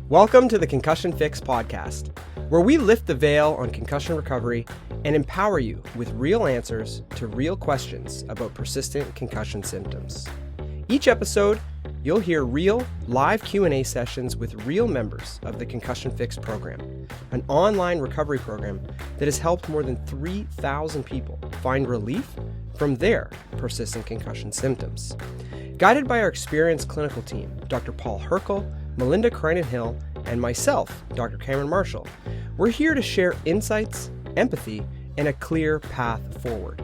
Welcome to the Concussion Fix Podcast, where we lift the veil on concussion recovery and empower you with real answers to real questions about persistent concussion symptoms. Each episode, you'll hear real, live Q&A sessions with real members of the Concussion Fix program, an online recovery program that has helped more than 3,000 people find relief from their persistent concussion symptoms. Guided by our experienced clinical team, Dr. Paul Hrkal, Melinda Krynen Hill, and myself, Dr. Cameron Marshall, we're here to share insights, empathy, and a clear path forward.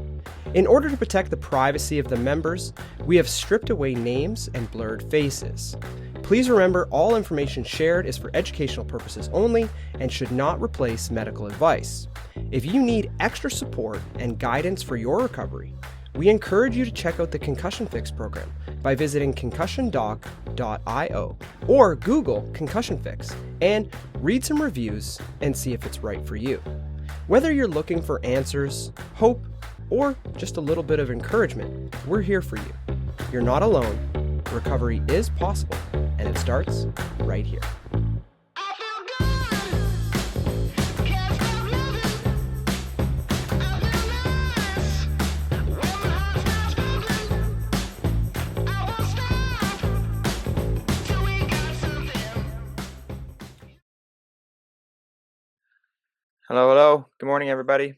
In order to protect the privacy of the members, we have stripped away names and blurred faces. Please remember all information shared is for educational purposes only and should not replace medical advice. If you need extra support and guidance for your recovery, we encourage you to check out the Concussion Fix program by visiting concussiondoc.io or Google Concussion Fix and read some reviews and see if it's right for you. Whether you're looking for answers, hope, or just a little bit of encouragement, we're here for you. You're not alone. Recovery is possible, and it starts right here. Hello, hello. Good morning, everybody.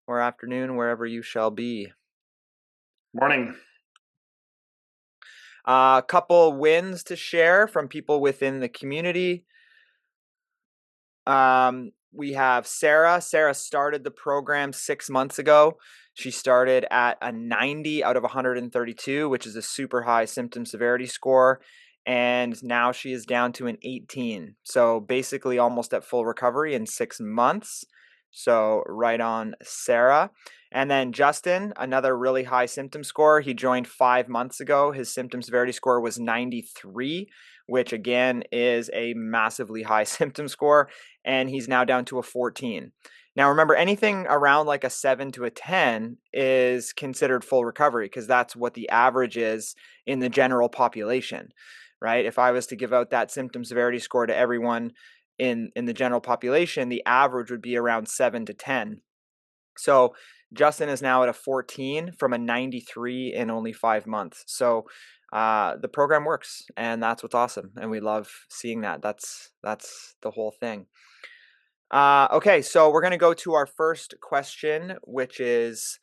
Or afternoon, wherever you shall be. Morning. A couple wins to share from people within the community. We have Sarah. Sarah started the program 6 months ago. She started at a 90 out of 132, which is a super high symptom severity score. And now she is down to an 18. So basically almost at full recovery in 6 months. So right on, Sarah. And then Justin, another really high symptom score. He joined 5 months ago. His symptom severity score was 93, which again is a massively high symptom score. And he's now down to a 14. Now remember, anything around like a 7 to a 10 is considered full recovery because that's what the average is in the general population. Right? If I was to give out that symptom severity score to everyone in the general population, the average would be around 7 to 10. So Justin is now at a 14 from a 93 in only 5 months. So the program works, and that's what's awesome. And we love seeing that. That's the whole thing. Okay, so we're going to go to our first question, which is...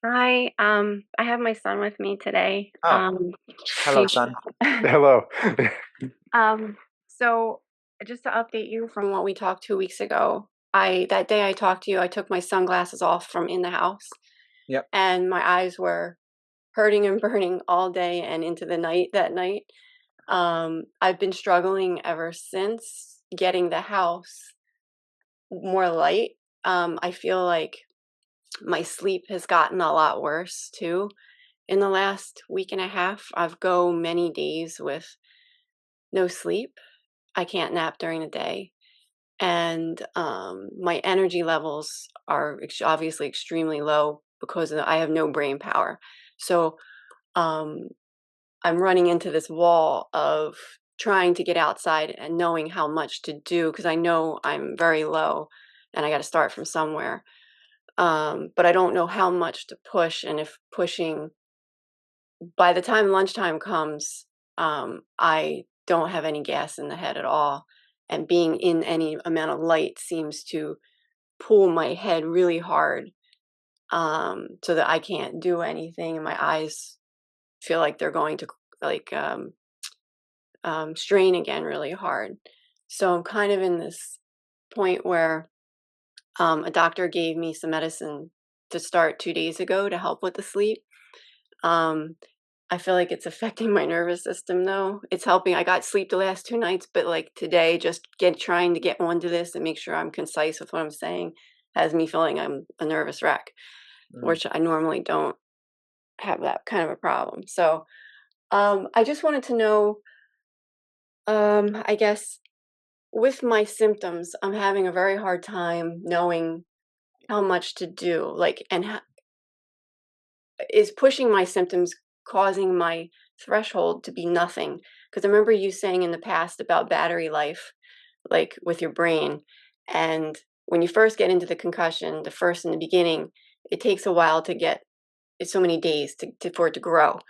Hi, I have my son with me today. Hello, son. Hello. So just to update you from what we talked 2 weeks ago, that day I talked to you, I took my sunglasses off from in the house. Yep. And my eyes were hurting and burning all day and into the night that night. I've been struggling ever since getting the house more light. I feel like my sleep has gotten a lot worse too. In the last week and a half, I've go many days with no sleep. I can't nap during the day. And my energy levels are obviously extremely low because I have no brain power. So I'm running into this wall of trying to get outside and knowing how much to do because I know I'm very low and I got to start from somewhere. But I don't know how much to push, and if pushing, by the time lunchtime comes, I don't have any gas in the head at all, and being in any amount of light seems to pull my head really hard, so that I can't do anything, and my eyes feel like they're going to strain again really hard. So I'm kind of in this point where a doctor gave me some medicine to start 2 days ago to help with the sleep. I feel like it's affecting my nervous system though. It's helping. I got sleep the last 2 nights, but like today, just trying to get onto this and make sure I'm concise with what I'm saying has me feeling I'm a nervous wreck, which I normally don't have that kind of a problem. So I just wanted to know, I guess, with my symptoms, I'm having a very hard time knowing how much to do. Like, and is pushing my symptoms causing my threshold to be nothing? Because I remember you saying in the past about battery life, like with your brain. And when you first get into the concussion, the first in the beginning, it takes a while to get, it's so many days for it to grow.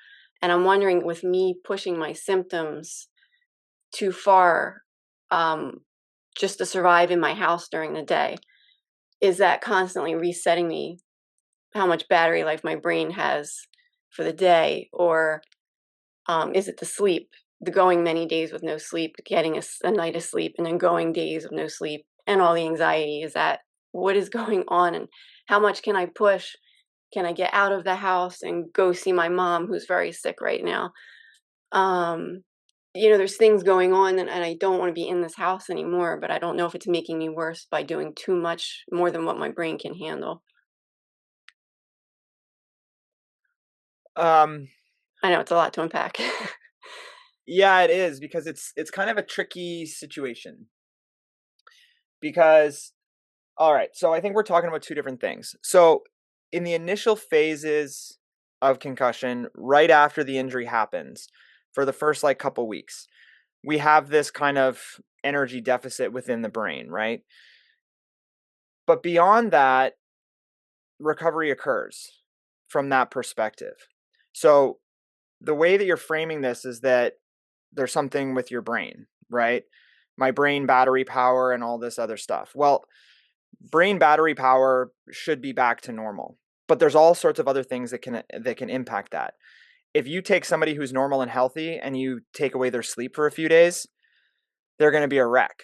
And I'm wondering, with me pushing my symptoms too far, just to survive in my house during the day, is that constantly resetting me how much battery life my brain has for the day? Or is it the sleep, the going many days with no sleep, getting a night of sleep, and then going days of no sleep, and all the anxiety? Is that what is going on? And how much can I push? Can I get out of the house and go see my mom, who's very sick right now? There's things going on, and I don't want to be in this house anymore, but I don't know if it's making me worse by doing too much, more than what my brain can handle. Um, I know it's a lot to unpack. yeah, it is, because it's kind of a tricky situation. Because, all right, so I think we're talking about two different things. So in the initial phases of concussion, right after the injury happens, for the first like couple weeks, we have this kind of energy deficit within the brain, right? But beyond that, recovery occurs from that perspective. So the way that you're framing this is that there's something with your brain, right? My brain battery power and all this other stuff. Well, brain battery power should be back to normal, but there's all sorts of other things that can impact that. If you take somebody who's normal and healthy and you take away their sleep for a few days, they're going to be a wreck,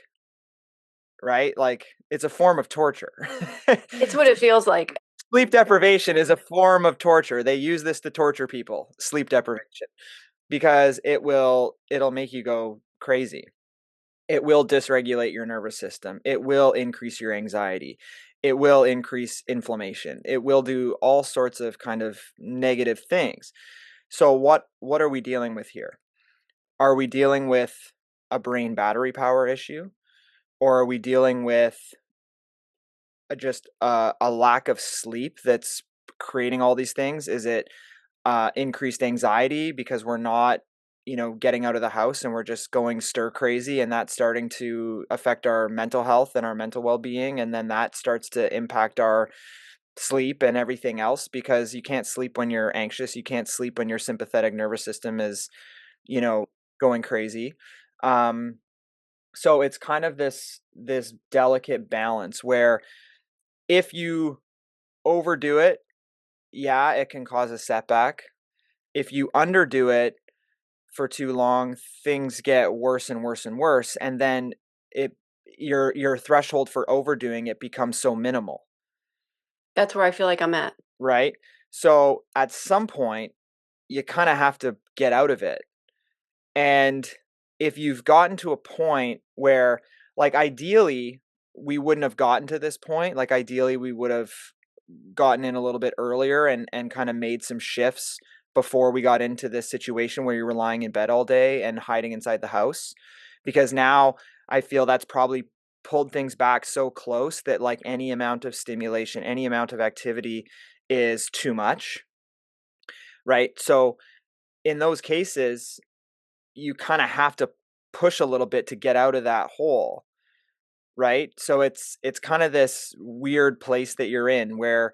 right? Like, it's a form of torture. It's what it feels like. Sleep deprivation is a form of torture. They use this to torture people, sleep deprivation, because it'll make you go crazy. It will dysregulate your nervous system. It will increase your anxiety. It will increase inflammation. It will do all sorts of kind of negative things. So what are we dealing with here? Are we dealing with a brain battery power issue? Or are we dealing with just a lack of sleep that's creating all these things? Is it increased anxiety because we're not, getting out of the house and we're just going stir crazy, and that's starting to affect our mental health and our mental well-being, and then that starts to impact our sleep and everything else, because you can't sleep when you're anxious, you can't sleep when your sympathetic nervous system is, going crazy. So it's kind of this delicate balance where if you overdo it, yeah, it can cause a setback. If you underdo it for too long, things get worse and worse and worse, and then your threshold for overdoing it becomes so minimal, That's where I feel like I'm at. right? So at some point, you kind of have to get out of it. And if you've gotten to a point where, like, ideally, we wouldn't have gotten to this point. Like, ideally, we would have gotten in a little bit earlier and kind of made some shifts before we got into this situation where you were lying in bed all day and hiding inside the house. Because now I feel that's probably pulled things back so close that, like, any amount of stimulation, any amount of activity is too much, right? So in those cases, you kind of have to push a little bit to get out of that hole, right? So it's kind of this weird place that you're in, where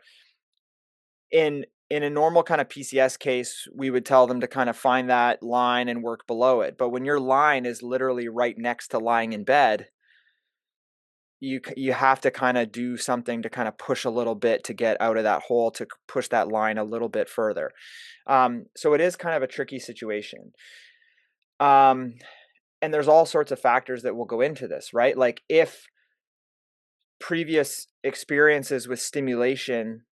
in a normal kind of PCS case, we would tell them to kind of find that line and work below it. But when your line is literally right next to lying in bed, you have to kind of do something to kind of push a little bit to get out of that hole, to push that line a little bit further. So it is kind of a tricky situation. And there's all sorts of factors that will go into this, right? Like, if previous experiences with stimulation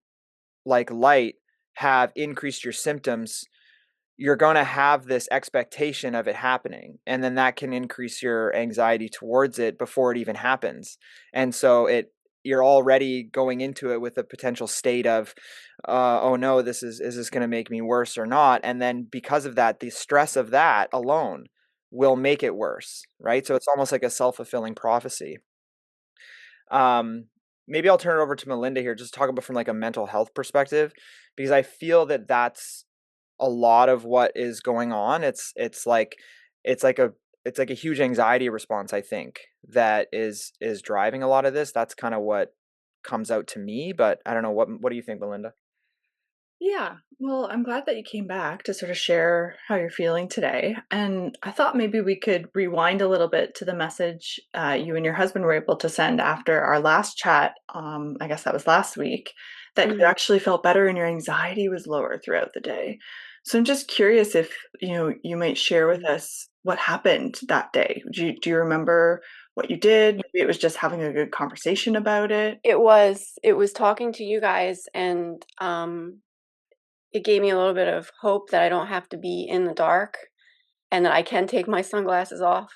like light have increased your symptoms, you're going to have this expectation of it happening, and then that can increase your anxiety towards it before it even happens. And so you're already going into it with a potential state of, oh no, is this going to make me worse or not? And then because of that, the stress of that alone will make it worse, right? So it's almost like a self-fulfilling prophecy. Maybe I'll turn it over to Melinda here, just to talk about from like a mental health perspective, because I feel that that's a lot of what is going on. It's like a huge anxiety response, I think, that is driving a lot of this. That's kind of what comes out to me, but I don't know, what do you think, Melinda? Yeah, well, I'm glad that you came back to sort of share how you're feeling today. And I thought maybe we could rewind a little bit to the message you and your husband were able to send after our last chat. I guess that was last week, that you Mhm. actually felt better and your anxiety was lower throughout the day. So I'm just curious if you might share with us what happened that day. Do you remember what you did? Maybe it was just having a good conversation about it. It was talking to you guys, and it gave me a little bit of hope that I don't have to be in the dark and that I can take my sunglasses off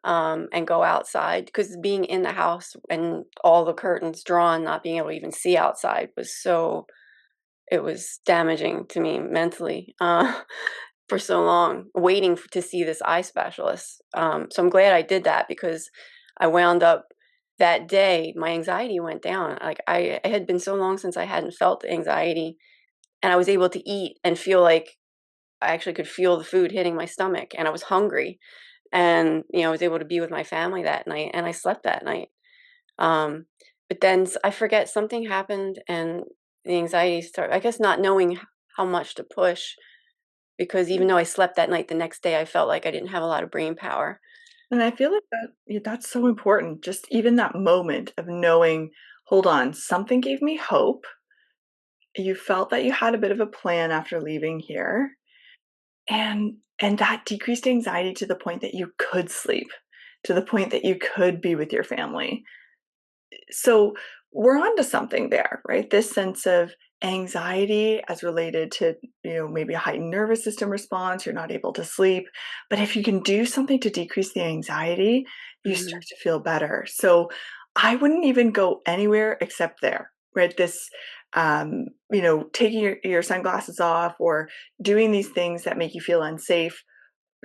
and go outside, because being in the house and all the curtains drawn, not being able to even see outside it was damaging to me mentally for so long, waiting to see this eye specialist. So I'm glad I did that, because I wound up that day, my anxiety went down. Like it had been so long since I hadn't felt anxiety, and I was able to eat and feel like I actually could feel the food hitting my stomach, and I was hungry, and I was able to be with my family that night, and I slept that night. But then I forget, something happened, and the anxiety started, I guess, not knowing how much to push, because even though I slept that night, the next day I felt like I didn't have a lot of brain power. And I feel like that's so important. Just even that moment of knowing, hold on, something gave me hope. You felt that you had a bit of a plan after leaving here, and that decreased anxiety to the point that you could sleep, to the point that you could be with your family. So we're onto something there, right? This sense of anxiety as related to, maybe a heightened nervous system response, you're not able to sleep. But if you can do something to decrease the anxiety, you Mhm. start to feel better. So I wouldn't even go anywhere except there, right? This, taking your sunglasses off or doing these things that make you feel unsafe,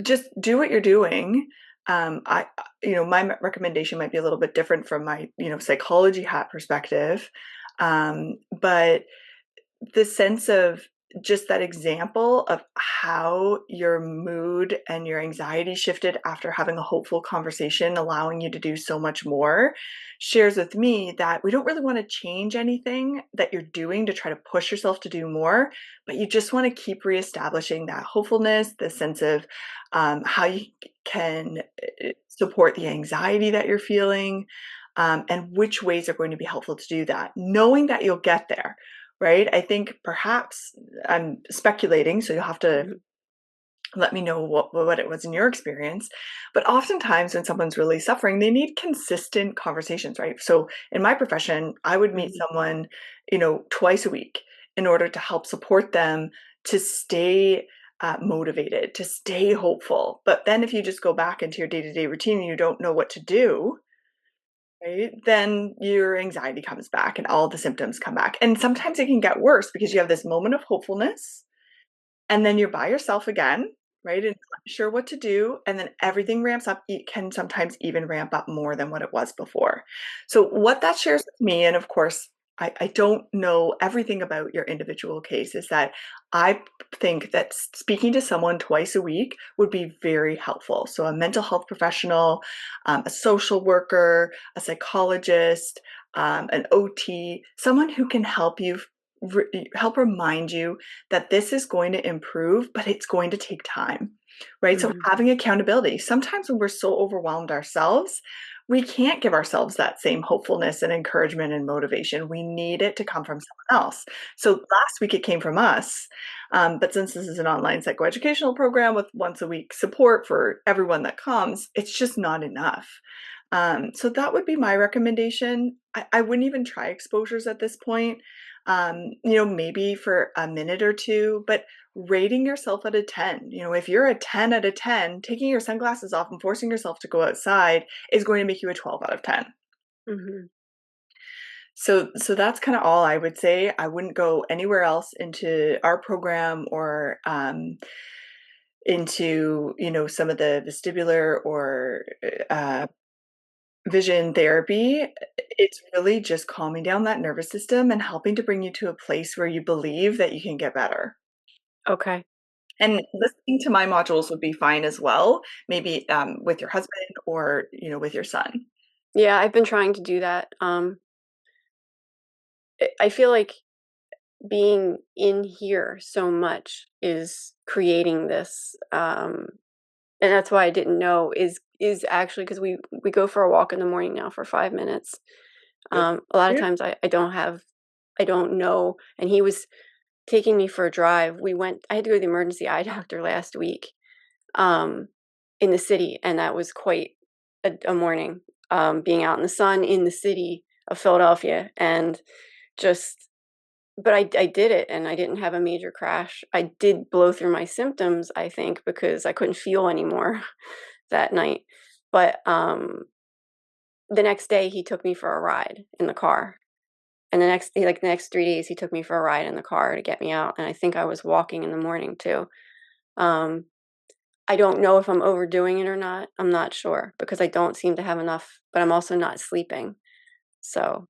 just do what you're doing. My recommendation might be a little bit different from my, psychology hat perspective. But the sense of just that example of how your mood and your anxiety shifted after having a hopeful conversation, allowing you to do so much more, shares with me that we don't really want to change anything that you're doing to try to push yourself to do more, but you just want to keep reestablishing that hopefulness, the sense of how you can support the anxiety that you're feeling, and which ways are going to be helpful to do that, knowing that you'll get there. Right? I think perhaps I'm speculating, so you'll have to Mhm. let me know what it was in your experience. But oftentimes when someone's really suffering, they need consistent conversations, right? So in my profession, I would meet Mhm. someone, twice a week in order to help support them to stay motivated, to stay hopeful. But then if you just go back into your day-to-day routine and you don't know what to do, right, then your anxiety comes back and all the symptoms come back. And sometimes it can get worse because you have this moment of hopefulness and then you're by yourself again, right? And not sure what to do. And then everything ramps up. It can sometimes even ramp up more than what it was before. So, what that shares with me, and of course, I don't know everything about your individual case, is that I think that speaking to someone twice a week would be very helpful. So, a mental health professional, a social worker, a psychologist, an OT, someone who can help you. Help remind you that this is going to improve, but it's going to take time, right? So Mhm. having accountability. Sometimes when we're so overwhelmed ourselves, we can't give ourselves that same hopefulness and encouragement and motivation. We need it to come from someone else. So last week it came from us. But since this is an online psychoeducational program with once a week support for everyone that comes, it's just not enough. So that would be my recommendation. I wouldn't even try exposures at this point. Maybe for a minute or two, but rating yourself at a 10. If you're a 10 out of 10, taking your sunglasses off and forcing yourself to go outside is going to make you a 12 out of 10. Mhm. So that's kind of all I would say. I wouldn't go anywhere else into our program or into, some of the vestibular or vision therapy. It's really just calming down that nervous system and helping to bring you to a place where you believe that you can get better. Okay. And listening to my modules would be fine as well, maybe with your husband or, with your son. Yeah, I've been trying to do that. I feel like being in here so much is creating this, and that's why I didn't know is actually because we go for a walk in the morning now for 5 minutes. Good. A lot of Yeah. times I don't know, and he was taking me for a drive. I had to go to the emergency eye doctor last week, um, in the city, and that was quite a morning, being out in the sun in the city of Philadelphia, and just but I did it, and I didn't have a major crash. I did blow through my symptoms, I think, because I couldn't feel anymore that night. But, the next day, he took me for a ride in the car, and the next 3 days, he took me for a ride in the car to get me out, and I think I was walking in the morning too. Um, I don't know if I'm overdoing it or not. I'm not sure because I don't seem to have enough, but I'm also not sleeping. So,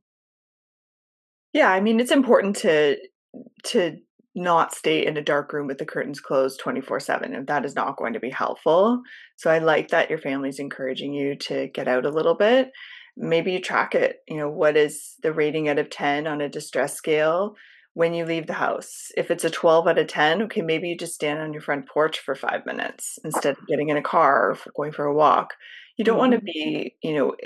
Yeah, I mean, it's important to not stay in a dark room with the curtains closed 24/7, and that is not going to be helpful. So I like that your family's encouraging you to get out a little bit. Maybe you track it. What is the rating out of 10 on a distress scale when you leave the house? If it's a 12 out of 10, okay, maybe you just stand on your front porch for 5 minutes instead of getting in a car or going for a walk. You don't want to mhm. be,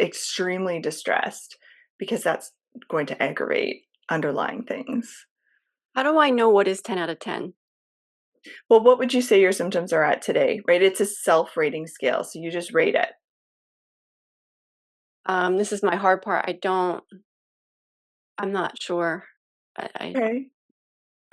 extremely distressed because that's going to aggravate underlying things. How do I know what is 10 out of 10? Well, what would you say your symptoms are at today, right? It's a self-rating scale, so you just rate it. This is my hard part. I'm not sure. I I Okay.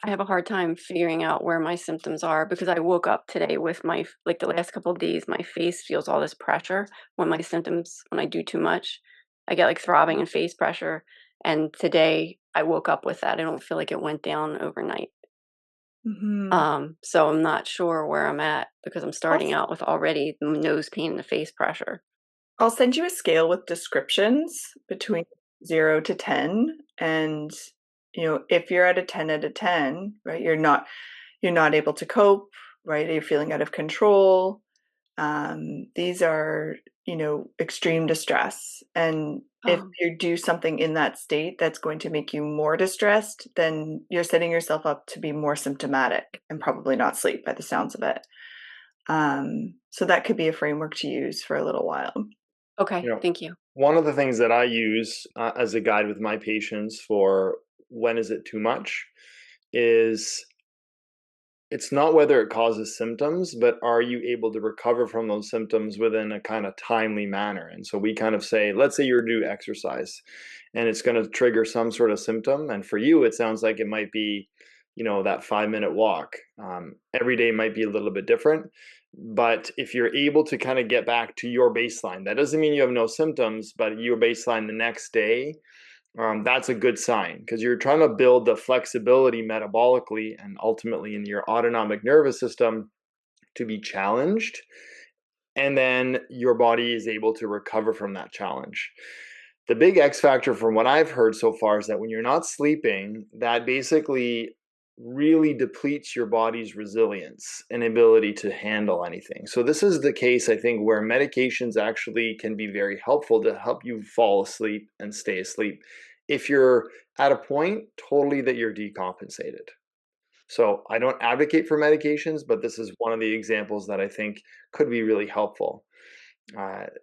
I have a hard time figuring out where my symptoms are because I woke up today with like the last couple of days, my face feels all this pressure when I do too much. I get like throbbing and face pressure. And today I woke up with that. I don't feel like it went down overnight. Mhm. So I'm not sure where I'm at because I'm I'll starting s out with already the nose pain and the face pressure. I'll send you a scale with descriptions between 0 to 10, and, if you're at a 10 out of 10, right, you're not able to cope, right? You're feeling out of control. These are, extreme distress. And if Oh, you do something in that state that's going to make you more distressed, then you're setting yourself up to be more symptomatic and probably not sleep by the sounds of it. So that could be a framework to use for a little while. okay. You know, Thank you. one of the things that I use as a guide with my patients for when is it too much is it's not whether it causes symptoms, but are you able to recover from those symptoms within a kind of timely manner? And so we kind of say, let's say you're due exercise and it's going to trigger some sort of symptom. And for you, it sounds like it might be, that 5 minute walk. Every day might be a little bit different. But if you're able to kind of get back to your baseline, that doesn't mean you have no symptoms, but your baseline the next day, that's a good sign because you're trying to build the flexibility metabolically and ultimately in your autonomic nervous system to be challenged. And then your body is able to recover from that challenge. The big X factor from what I've heard so far is that when you're not sleeping, that basically really depletes your body's resilience and ability to handle anything. So this is the case I think where medications actually can be very helpful to help you fall asleep and stay asleep if you're at a point totally that you're decompensated. So I don't advocate for medications, but this is one of the examples that I think could be really helpful.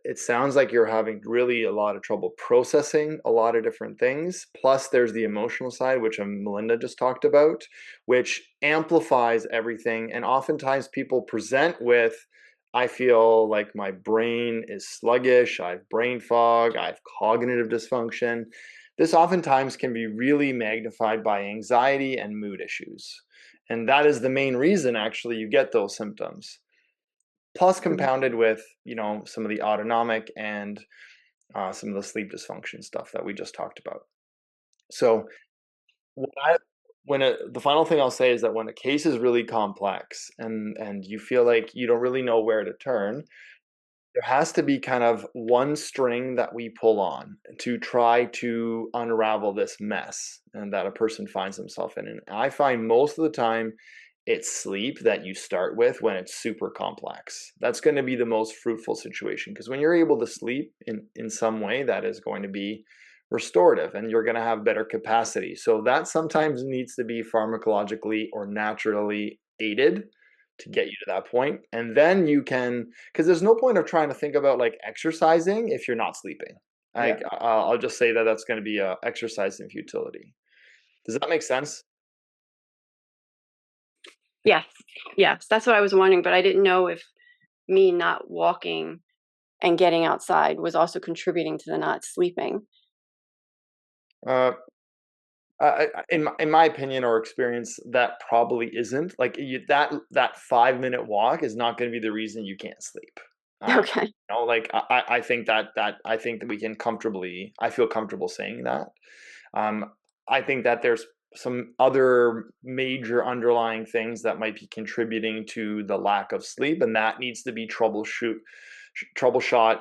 It sounds like you're having really a lot of trouble processing a lot of different things. Plus, there's the emotional side, which Melinda just talked about, which amplifies everything. And oftentimes people present with, I feel like my brain is sluggish, I have brain fog, I have cognitive dysfunction. This oftentimes can be really magnified by anxiety and mood issues. And that is the main reason, actually, you get those symptoms plus Mhm. compounded with some of the autonomic and some of the sleep dysfunction stuff that we just talked about. So when I the final thing I'll say is that when a case is really complex and you feel like you don't really know where to turn, there has to be kind of one string that we pull on to try to unravel this mess and that a person finds themselves in. And I find most of the time it's sleep that you start with when it's super complex. That's going to be the most fruitful situation, because when you're able to sleep in some way, that is going to be restorative and you're going to have better capacity. So that sometimes needs to be pharmacologically or naturally aided to get you to that point. And then you can, because there's no point of trying to think about like exercising if you're not sleeping. Yeah. I'll just say that that's going to be a exercise in futility. Does that make sense? Yes, yes, that's what I was wondering, but I didn't know if me not walking and getting outside was also contributing to the not sleeping. Uh, in my opinion or experience, that probably isn't. Like that 5 minute walk is not going to be the reason you can't sleep. Okay. Like I think that I think that we can comfortably. I feel comfortable saying that. I think that there's some other major underlying things that might be contributing to the lack of sleep, and that needs to be troubleshot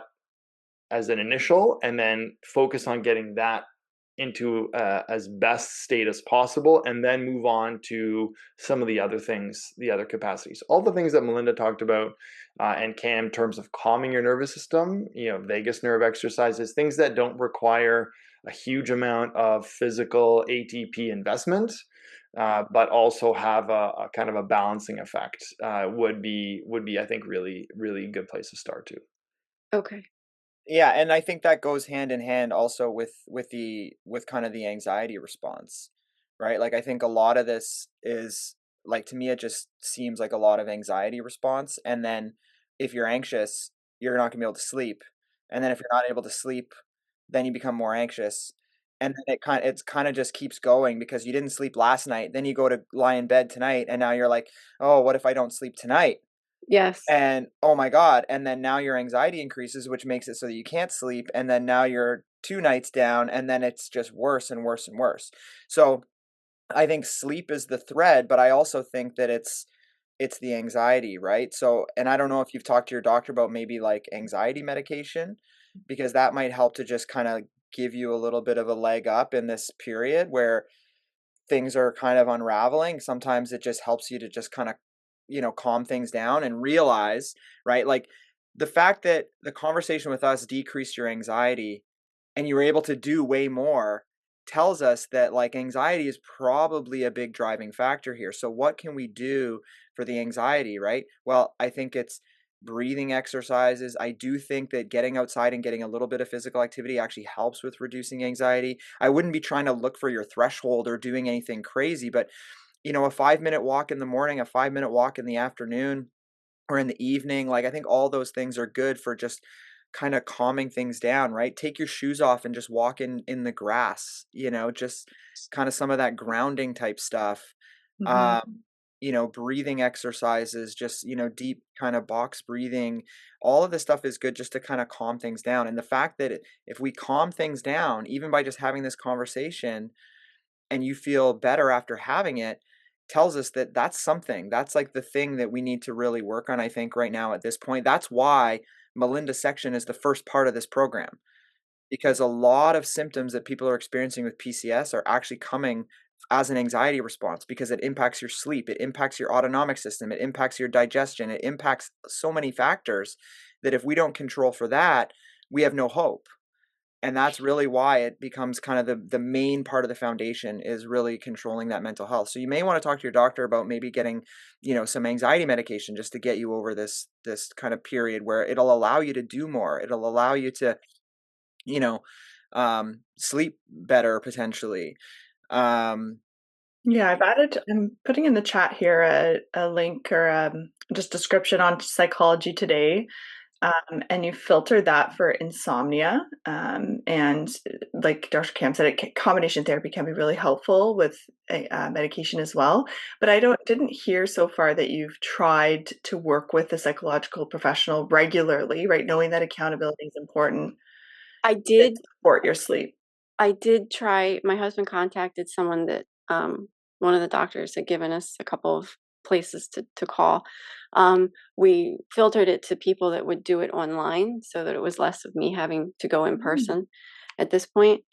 as an initial, and then focus on getting that into as best state as possible, and then move on to some of the other things, the other capacities, all the things that Melinda talked about, and Cam, in terms of calming your nervous system, vagus nerve exercises, things that don't require a huge amount of physical ATP investment, but also have a kind of a balancing effect, would be I think really really good place to start too. Okay. Yeah, and I think that goes hand in hand also with kind of the anxiety response, right? Like I think a lot of this is like, to me it just seems like a lot of anxiety response, and then if you're anxious, you're not going to be able to sleep. And then if you're not able to sleep, then you become more anxious. And then it's kind of just keeps going because you didn't sleep last night. Then you go to lie in bed tonight and now you're like, "Oh, what if I don't sleep tonight?" Yes. And oh my God. And then now your anxiety increases, which makes it so that you can't sleep. And then now you're 2 nights down, and then it's just worse and worse and worse. So I think sleep is the thread, but I also think that it's the anxiety, right? So, and I don't know if you've talked to your doctor about maybe like anxiety medication, because that might help to just kind of give you a little bit of a leg up in this period where things are kind of unraveling. Sometimes it just helps you to just kind of, calm things down and realize, right? Like the fact that the conversation with us decreased your anxiety and you were able to do way more tells us that like anxiety is probably a big driving factor here. So what can we do for the anxiety, right? Well, I think it's breathing exercises. I do think that getting outside and getting a little bit of physical activity actually helps with reducing anxiety. I wouldn't be trying to look for your threshold or doing anything crazy, but a 5-minute walk in the morning, a 5-minute walk in the afternoon or in the evening, like I think all those things are good for just kind of calming things down, right? Take your shoes off and just walk in the grass, just kind of some of that grounding type stuff. Mhm. Um, breathing exercises, just, deep kind of box breathing. All of this stuff is good just to kind of calm things down. And the fact that if we calm things down, even by just having this conversation, and you feel better after having it, tells us that that's something. That's like the thing that we need to really work on, I think, right now at this point. That's why Melinda's section is the first part of this program, because a lot of symptoms that people are experiencing with PCS are actually coming as an anxiety response, because it impacts your sleep, it impacts your autonomic system, it impacts your digestion, it impacts so many factors that if we don't control for that, we have no hope. And that's really why it becomes kind of the main part of the foundation, is really controlling that mental health. So you may want to talk to your doctor about maybe getting, some anxiety medication just to get you over this kind of period where it'll allow you to do more. It'll allow you to, you know, sleep better potentially. Um, Yeah, I'm putting in the chat here a link or just description on Psychology Today. And you filter that for insomnia. And like Dr. Cam said, combination therapy can be really helpful with medication as well. But I didn't hear so far that you've tried to work with a psychological professional regularly, right? Knowing that accountability is important I to did support your sleep. I did try. My husband contacted someone that one of the doctors had given us a couple of places to call. We filtered it to people that would do it online, so that it was less of me having to go in person at this point.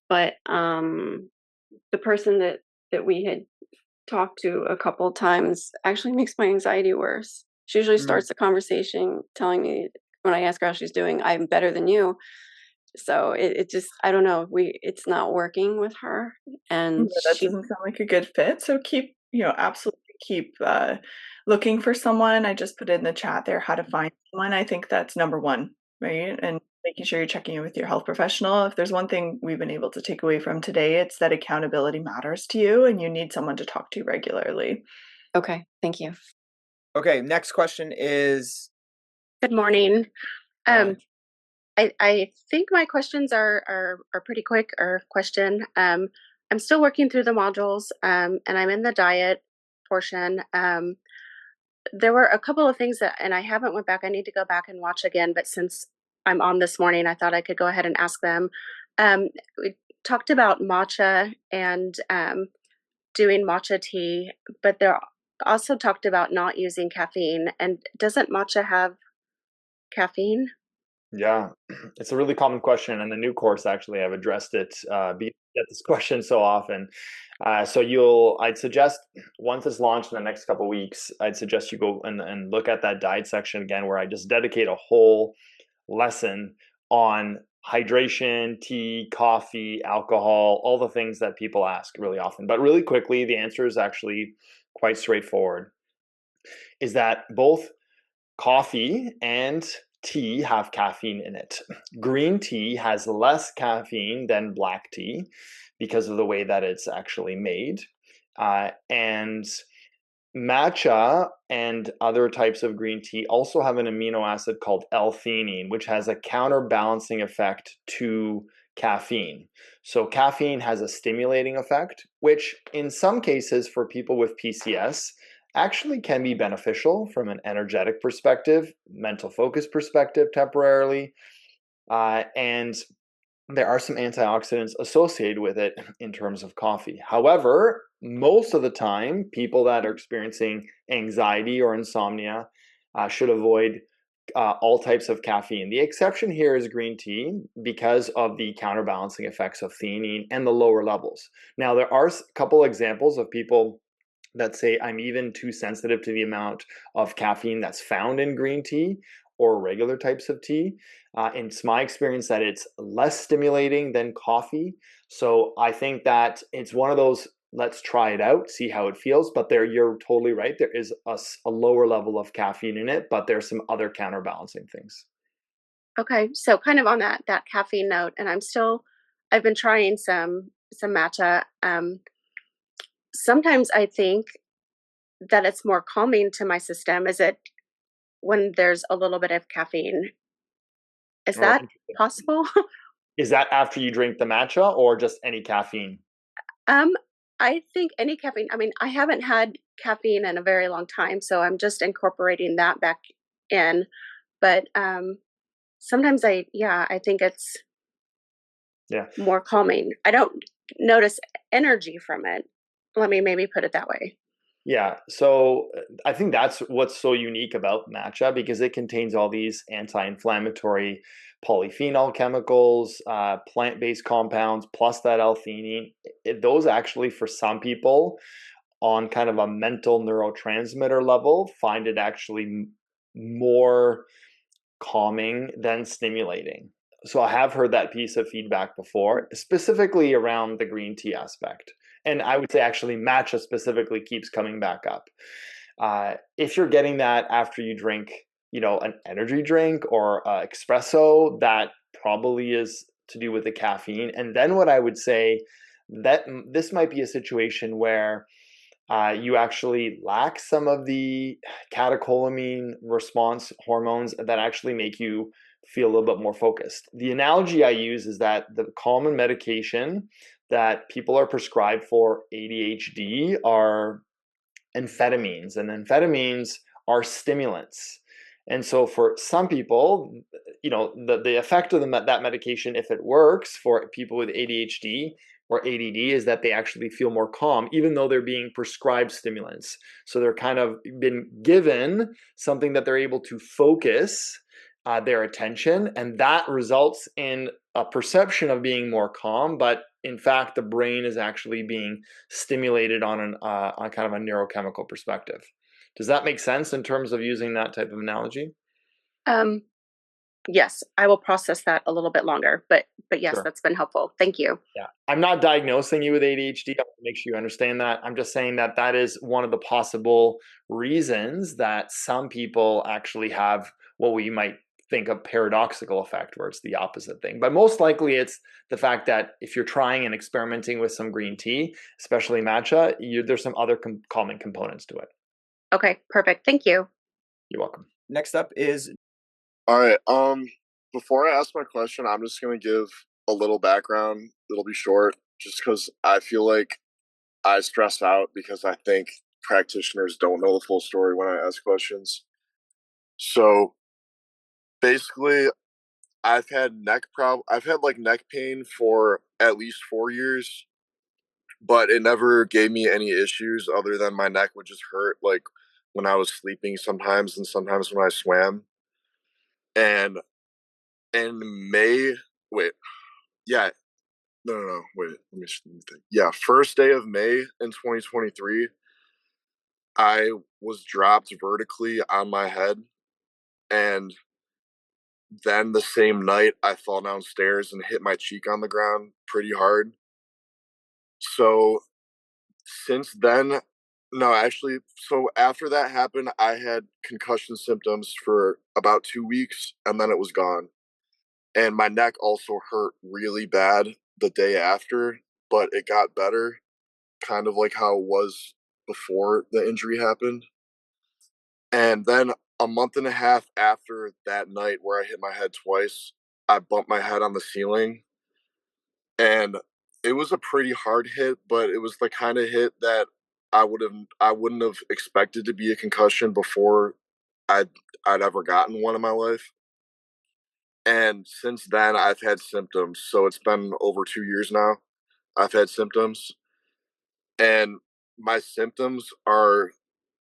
But the person that we had talked to a couple times actually makes my anxiety worse. She usually Mm. starts the conversation telling me, when I ask her how she's doing, I'm better than you. So it just, I don't know, it's not working with her. And Yeah, that doesn't sound like a good fit. So keep, absolutely keep looking for someone. I just put in the chat there how to find someone. I think that's number one, right? And making sure you're checking in with your health professional. If there's one thing we've been able to take away from today, it's that accountability matters to you and you need someone to talk to regularly. Okay, thank you. Okay, next question is. Good morning. I think my questions are pretty quick. Or question. I'm still working through the modules, and I'm in the diet portion. There were a couple of things that, and I haven't went back. I need to go back and watch again. But since I'm on this morning, I thought I could go ahead and ask them. We talked about matcha and doing matcha tea, but they're also talked about not using caffeine. And doesn't matcha have caffeine? Yeah, it's a really common question, and the new course actually I've addressed it. Because I get this question so often. I'd suggest once it's launched in the next couple of weeks, I'd suggest you go and look at that diet section again, where I just dedicate a whole lesson on hydration, tea, coffee, alcohol, all the things that people ask really often. But really quickly, the answer is actually quite straightforward. Is that both coffee and tea have caffeine in it. Green tea has less caffeine than black tea because of the way that it's actually made. And matcha and other types of green tea also have an amino acid called L-theanine, which has a counterbalancing effect to caffeine. So caffeine has a stimulating effect, which in some cases for people with PCS actually can be beneficial from an energetic perspective, mental focus perspective temporarily. And there are some antioxidants associated with it in terms of coffee. However, most of the time, people that are experiencing anxiety or insomnia should avoid all types of caffeine. The exception here is green tea because of the counterbalancing effects of theanine and the lower levels. Now, there are a couple examples of people that say I'm even too sensitive to the amount of caffeine that's found in green tea or regular types of tea. It's my experience that it's less stimulating than coffee. So I think that it's one of those, let's try it out, see how it feels. But you're totally right. There is a lower level of caffeine in it, but there's some other counterbalancing things. Okay, so kind of on that caffeine note, and I've been trying some matcha. Sometimes I think that it's more calming to my system. Is it when there's a little bit of caffeine? Is that possible? Is that after you drink the matcha or just any caffeine? I think any caffeine. I mean, I haven't had caffeine in a very long time, so I'm just incorporating that back in. But sometimes I think it's more calming. I don't notice energy from it. Let me maybe put it that way. Yeah, so I think that's what's so unique about matcha, because it contains all these anti-inflammatory polyphenol chemicals, plant-based compounds, plus that L-theanine. Those actually, for some people, on kind of a mental neurotransmitter level, find it actually more calming than stimulating. So I have heard that piece of feedback before, specifically around the green tea aspect. And I would say actually matcha specifically keeps coming back up. If you're getting that after you drink, an energy drink or espresso, that probably is to do with the caffeine. And then what I would say, that this might be a situation where you actually lack some of the catecholamine response hormones that actually make you feel a little bit more focused. The analogy I use is that the common medication that people are prescribed for ADHD are amphetamines, and amphetamines are stimulants. And so for some people, the effect of that medication, if it works for people with ADHD or ADD, is that they actually feel more calm, even though they're being prescribed stimulants. So they're kind of been given something that they're able to focus their attention, and that results in a perception of being more calm, but in fact, the brain is actually being stimulated on kind of a neurochemical perspective. Does that make sense in terms of using that type of analogy? Um, yes, I will process that a little bit longer, but yes, Sure. that's been helpful. Thank you. Yeah. I'm not diagnosing you with ADHD. I want to make sure you understand that. I'm just saying that that is one of the possible reasons that some people actually have what we might think a paradoxical effect, where it's the opposite thing. But most likely it's the fact that if you're trying and experimenting with some green tea, especially matcha, there's some other calming components to it. Okay, perfect. Thank you. You're welcome. Next up is All right. Before I ask my question, I'm just gonna give a little background. It'll be short, just because I feel like I stress out because I think practitioners don't know the full story when I ask questions. So basically, I've had neck pain for at least 4 years, but it never gave me any issues other than my neck would just hurt, like when I was sleeping sometimes, and sometimes when I swam. And in May, wait, yeah, no, wait, let me think. Yeah, first day of May in 2023, I was dropped vertically on my head, and then the same night I fell downstairs and hit my cheek on the ground pretty hard. So since then, no, actually, so after that happened, I had concussion symptoms for about 2 weeks, and then it was gone. And my neck also hurt really bad the day after, but it got better, kind of like how it was before the injury happened. And then a month and a half after that night where I hit my head twice, I bumped my head on the ceiling. And it was a pretty hard hit, but it was the kind of hit that I wouldn't have expected to be a concussion before I'd I'd ever gotten one in my life. And since then I've had symptoms. So it's been over 2 years now. I've had symptoms. And my symptoms are,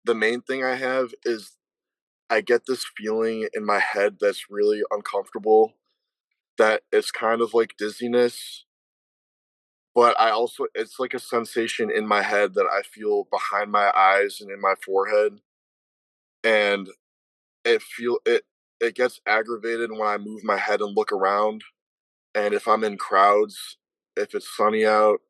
the main thing I have is I get this feeling in my head that's really uncomfortable, that it's kind of like dizziness, but I also, it's like a sensation in my head that I feel behind my eyes and in my forehead, and it gets aggravated when I move my head and look around, and if I'm in crowds, if it's sunny out,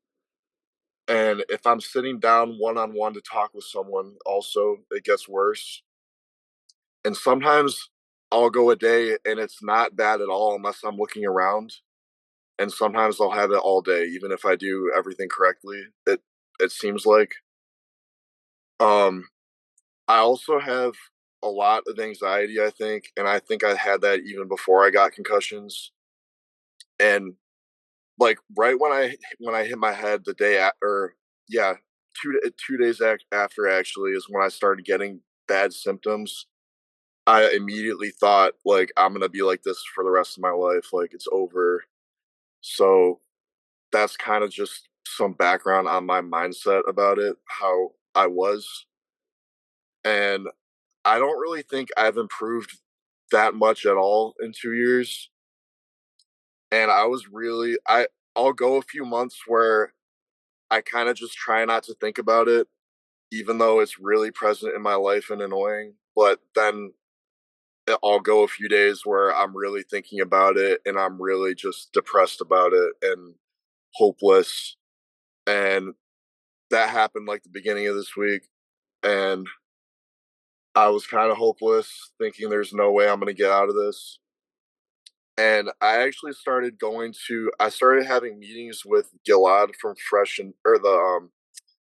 and if I'm sitting down one on one to talk with someone, also it gets worse. And sometimes I'll go a day and it's not bad at all unless I'm looking around. And sometimes I'll have it all day, even if I do everything correctly. It seems like. Um, I also have a lot of anxiety, I think, and I think I had that even before I got concussions. And like right when I hit my head the day or yeah, 2 days after actually is when I started getting bad symptoms. I immediately thought like I'm gonna be like this for the rest of my life, like it's over. So that's kind of just some background on my mindset about it, how I was. And I don't really think I've improved that much at all in 2 years. And I'll go a few months where I kind of just try not to think about it, even though it's really present in my life and annoying. But then I'll go a few days where I'm really thinking about it and I'm really just depressed about it and hopeless. And that happened like the beginning of this week. And I was kind of hopeless, thinking there's no way I'm going to get out of this. And I actually I started having meetings with Gilad from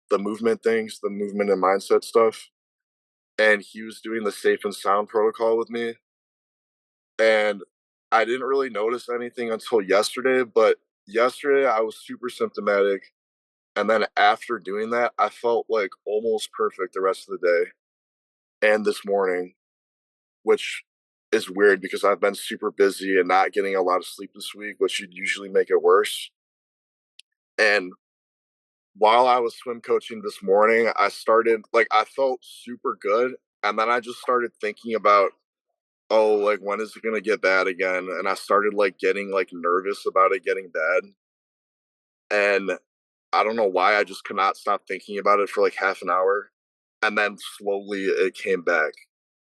the movement things, the movement and mindset stuff. And he was doing the safe and sound protocol with me. And I didn't really notice anything until yesterday, but yesterday I was super symptomatic. And then after doing that, I felt like almost perfect the rest of the day and this morning, which is weird because I've been super busy and not getting a lot of sleep this week, which would usually make it worse. And while I was swim coaching this morning, I felt super good. And then I just started thinking about oh, like, when is it gonna get bad again? And I started, like, getting, like, nervous about it getting bad. And I don't know why, I just could not stop thinking about it for, like, half an hour, and then slowly it came back.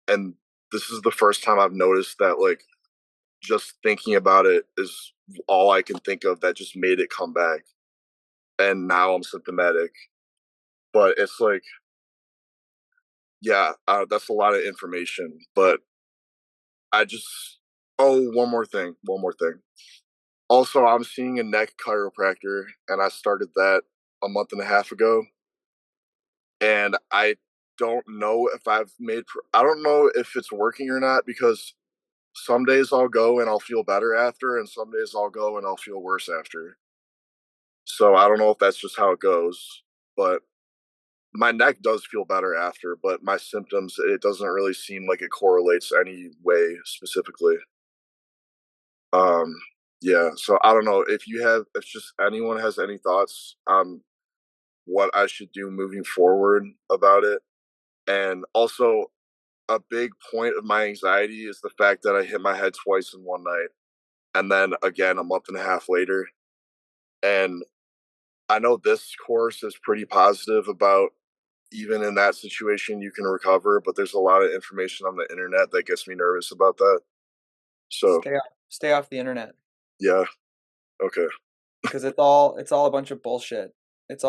And this is the first time I've noticed that, like, just thinking about it is all I can think of that just made it come back, and now I'm symptomatic. But it's like, yeah, that's a lot of information, but I just oh, one more thing. Also, I'm seeing a neck chiropractor, and I started that a month and a half ago, and I don't know if I don't know if it's working or not, because some days I'll go and I'll feel better after, and some days I'll go and I'll feel worse after. So I don't know if that's just how it goes, but my neck does feel better after, but my symptoms, it doesn't really seem like it correlates any way specifically. Um, yeah, so I don't know if just anyone has any thoughts on what I should do moving forward about it. And also, a big point of my anxiety is the fact that I hit my head twice in one night, and then again a month and a half later. And I know this course is pretty positive about even in that situation you can recover, but there's a lot of information on the internet that gets me nervous about that. So Stay off the internet, yeah, okay. because it's all a bunch of bullshit. There's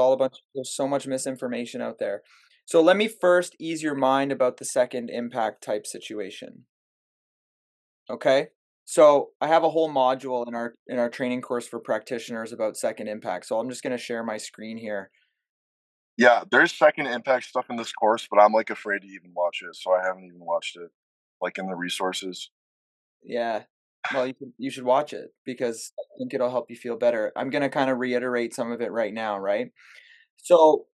so much misinformation out there. So let me first ease your mind about the second impact type situation. Okay? So I have a whole module in our training course for practitioners about second impact. So I'm just going to share my screen here. Yeah, there's second impact stuff in this course, but I'm like afraid to even watch it, so I haven't even watched it, like in the resources. Yeah. Well, you should watch it, because I think it'll help you feel better. I'm going to kind of reiterate some of it right now, right? So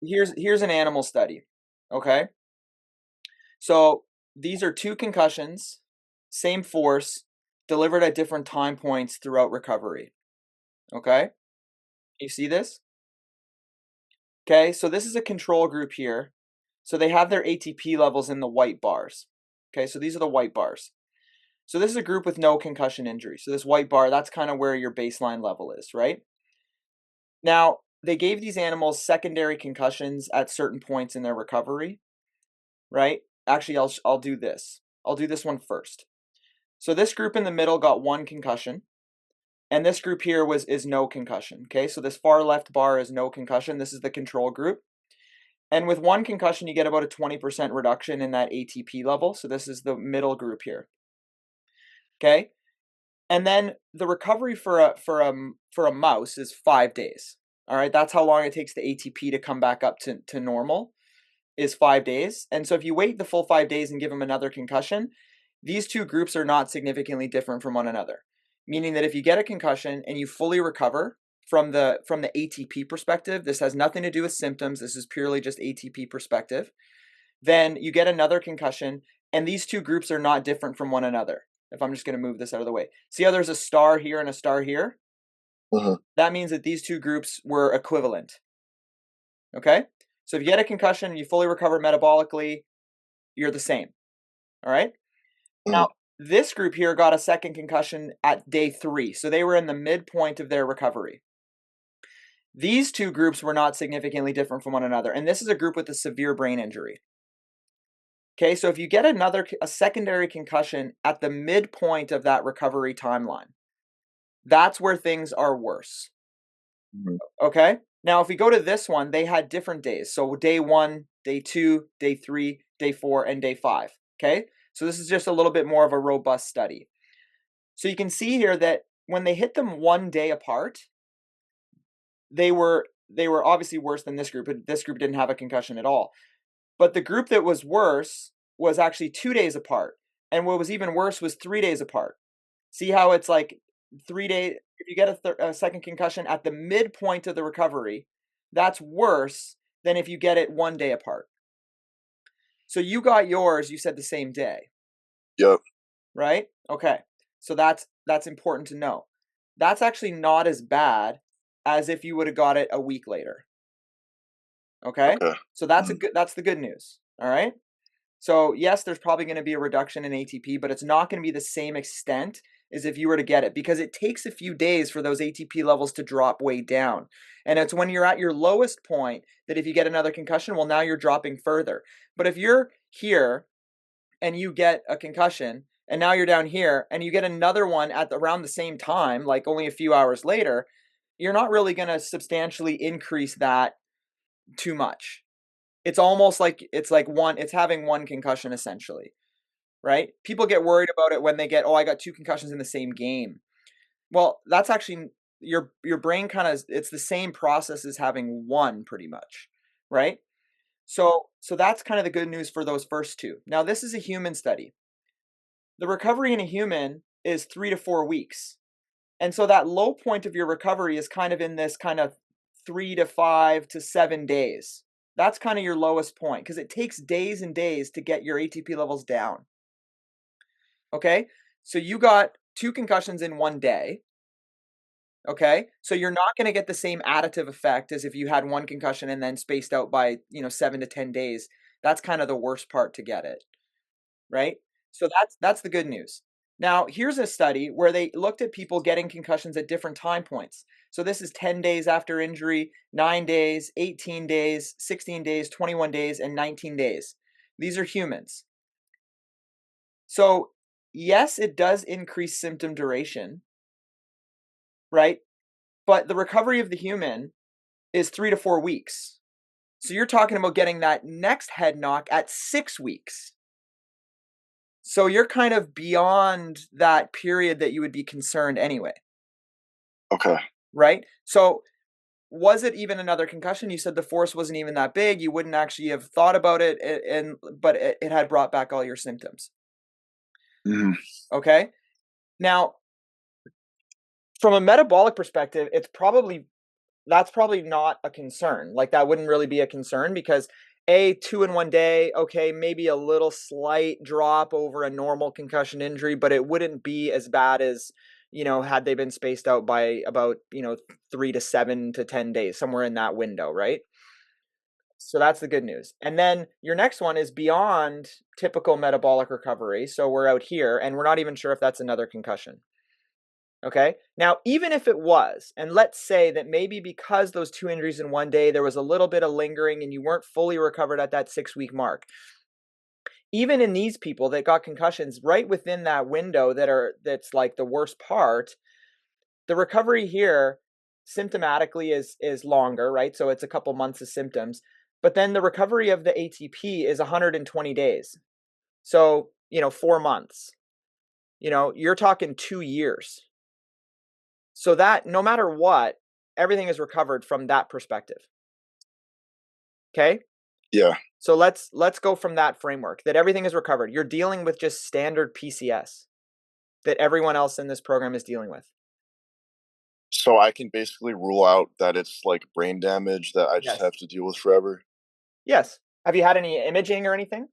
here's an animal study. Okay? So these are two concussions, same force, delivered at different time points throughout recovery. Okay? You see this? Okay, so this is a control group here. So they have their ATP levels in the white bars. Okay, so these are the white bars. So this is a group with no concussion injury. So this white bar, that's kind of where your baseline level is, right? Now, they gave these animals secondary concussions at certain points in their recovery, right? Actually, I'll do this. I'll do this one first. So this group in the middle got one concussion, and this group here is no concussion. Okay, so this far left bar is no concussion. This is the control group. And with one concussion, you get about a 20% reduction in that ATP level. So this is the middle group here. Okay, and then the recovery for a mouse is 5 days. All right, that's how long it takes the ATP to come back up to normal, is 5 days. And so if you wait the full 5 days and give them another concussion, these two groups are not significantly different from one another. Meaning that if you get a concussion and you fully recover from the ATP perspective, this has nothing to do with symptoms, this is purely just ATP perspective, then you get another concussion, and these two groups are not different from one another. If I'm just going to move this out of the way. See how there's a star here and a star here? Mhm. That means that these two groups were equivalent. Okay? So if you get a concussion and you fully recover metabolically, you're the same. All right? Now, this group here got a second concussion at day 3. So they were in the midpoint of their recovery. These two groups were not significantly different from one another. And this is a group with a severe brain injury. Okay, so if you get a secondary concussion at the midpoint of that recovery timeline, that's where things are worse. Mhm. Okay, now if we go to this one, they had different days. So day 1, day 2, day 3, day 4, and day 5. Okay, so this is just a little bit more of a robust study. So you can see here that when they hit them 1 day apart, they were obviously worse than this group. This group didn't have a concussion at all. But the group that was worse was actually 2 days apart. And what was even worse was 3 days apart. See how it's like 3 days, if you get a second concussion at the midpoint of the recovery, that's worse than if you get it 1 day apart. So you got yours, you said the same day. Yep. Right? Okay. So that's important to know. That's actually not as bad as if you would have got it a week later. Okay? Okay. So that's the good news. All right? So yes, there's probably going to be a reduction in ATP, but it's not going to be the same extent as if you were to get it, because it takes a few days for those ATP levels to drop way down. And it's when you're at your lowest point that if you get another concussion, well, now you're dropping further. But if you're here and you get a concussion and now you're down here and you get another one at around the same time, like only a few hours later, you're not really going to substantially increase that too much. It's almost like it's having one concussion essentially, right? People get worried about it when they get, oh, I got 2 concussions in the same game. Well, that's actually your brain it's the same process as having one pretty much, right? So that's kind of the good news for those first 2. Now, this is a human study. The recovery in a human is 3 to 4 weeks. And so that low point of your recovery is kind of in this kind of 3 to 5 to 7 days. That's kind of your lowest point because it takes days and days to get your ATP levels down. Okay? So you got 2 concussions in 1 day. Okay? So you're not going to get the same additive effect as if you had 1 concussion and then spaced out by, 7 to 10 days. That's kind of the worst part to get it. Right? So that's the good news. Now, here's a study where they looked at people getting concussions at different time points. So this is 10 days after injury, 9 days, 18 days, 16 days, 21 days, and 19 days. These are humans. So yes, it does increase symptom duration, right? But the recovery of the human is 3 to 4 weeks. So you're talking about getting that next head knock at 6 weeks. So you're kind of beyond that period that you would be concerned anyway. Okay. Right? So was it even another concussion? You said the force wasn't even that big. You wouldn't actually have thought about it, but it had brought back all your symptoms. Mm-hmm. Okay? Now, from a metabolic perspective, that's probably not a concern. Like that wouldn't really be a concern because 2 in 1 day, okay, maybe a little slight drop over a normal concussion injury, but it wouldn't be as bad as, had they been spaced out by about, 3 to 7 to 10 days, somewhere in that window, right? So that's the good news. And then your next one is beyond typical metabolic recovery. So we're out here and we're not even sure if that's another concussion. Okay. Now, even if it was, and let's say that maybe because those 2 injuries in 1 day, there was a little bit of lingering and you weren't fully recovered at that 6-week mark. Even in these people that got concussions right within that window that's like the worst part, the recovery here symptomatically is longer, right? So it's a couple months of symptoms, but then the recovery of the ATP is 120 days. So, 4 months, you're talking 2 years. So that no matter what, everything is recovered from that perspective. Okay? Yeah. So let's go from that framework that everything is recovered. You're dealing with just standard PCS that everyone else in this program is dealing with. So I can basically rule out that it's like brain damage that I just have to deal with forever? Yes. Have you had any imaging or anything?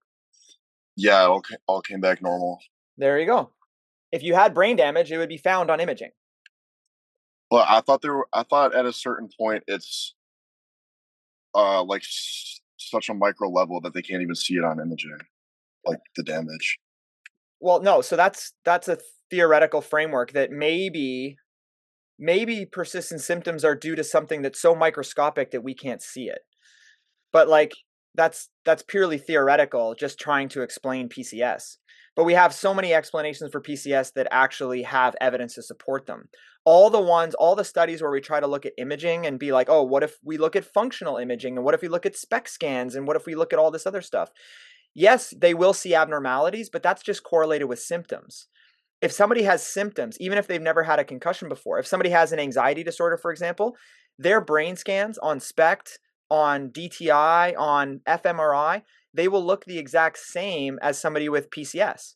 Yeah, all came back normal. There you go. If you had brain damage, it would be found on imaging. But I thought at a certain point it's like such a micro level that they can't even see it on imaging, like the damage. Well, no. So that's a theoretical framework that maybe persistent symptoms are due to something that's so microscopic that we can't see it. But like that's purely theoretical, just trying to explain PCS. But we have so many explanations for PCS that actually have evidence to support them. All the studies where we try to look at imaging and be like, oh, what if we look at functional imaging? And what if we look at SPECT scans? And what if we look at all this other stuff? Yes, they will see abnormalities, but that's just correlated with symptoms. If somebody has symptoms, even if they've never had a concussion before, if somebody has an anxiety disorder, for example, their brain scans on SPECT, on DTI, on fMRI, they will look the exact same as somebody with PCS.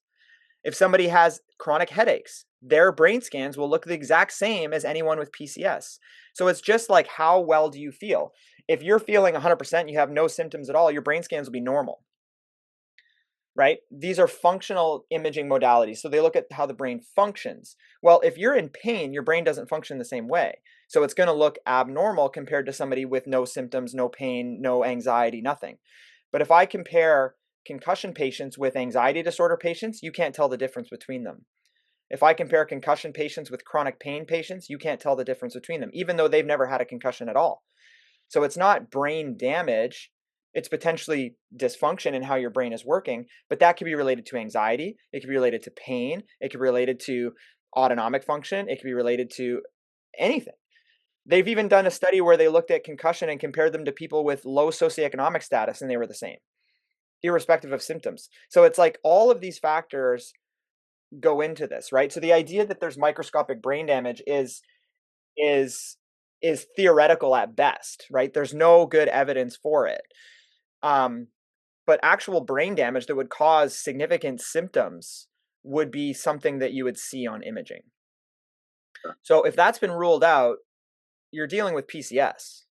If somebody has chronic headaches, their brain scans will look the exact same as anyone with PCS. So it's just like, how well do you feel? If you're feeling 100%, you have no symptoms at all, your brain scans will be normal. Right? These are functional imaging modalities. So they look at how the brain functions. Well, if you're in pain, your brain doesn't function the same way. So it's going to look abnormal compared to somebody with no symptoms, no pain, no anxiety, nothing. But if I compare concussion patients with anxiety disorder patients, you can't tell the difference between them. If I compare concussion patients with chronic pain patients, you can't tell the difference between them, even though they've never had a concussion at all. So it's not brain damage. It's potentially dysfunction in how your brain is working, but that could be related to anxiety. It could be related to pain. It could be related to autonomic function. It could be related to anything. They've even done a study where they looked at concussion and compared them to people with low socioeconomic status, and they were the same, irrespective of symptoms. So it's like all of these factors go into this, right? So the idea that there's microscopic brain damage is theoretical at best, right? There's no good evidence for it. But actual brain damage that would cause significant symptoms would be something that you would see on imaging. So if that's been ruled out, you're dealing with PCS.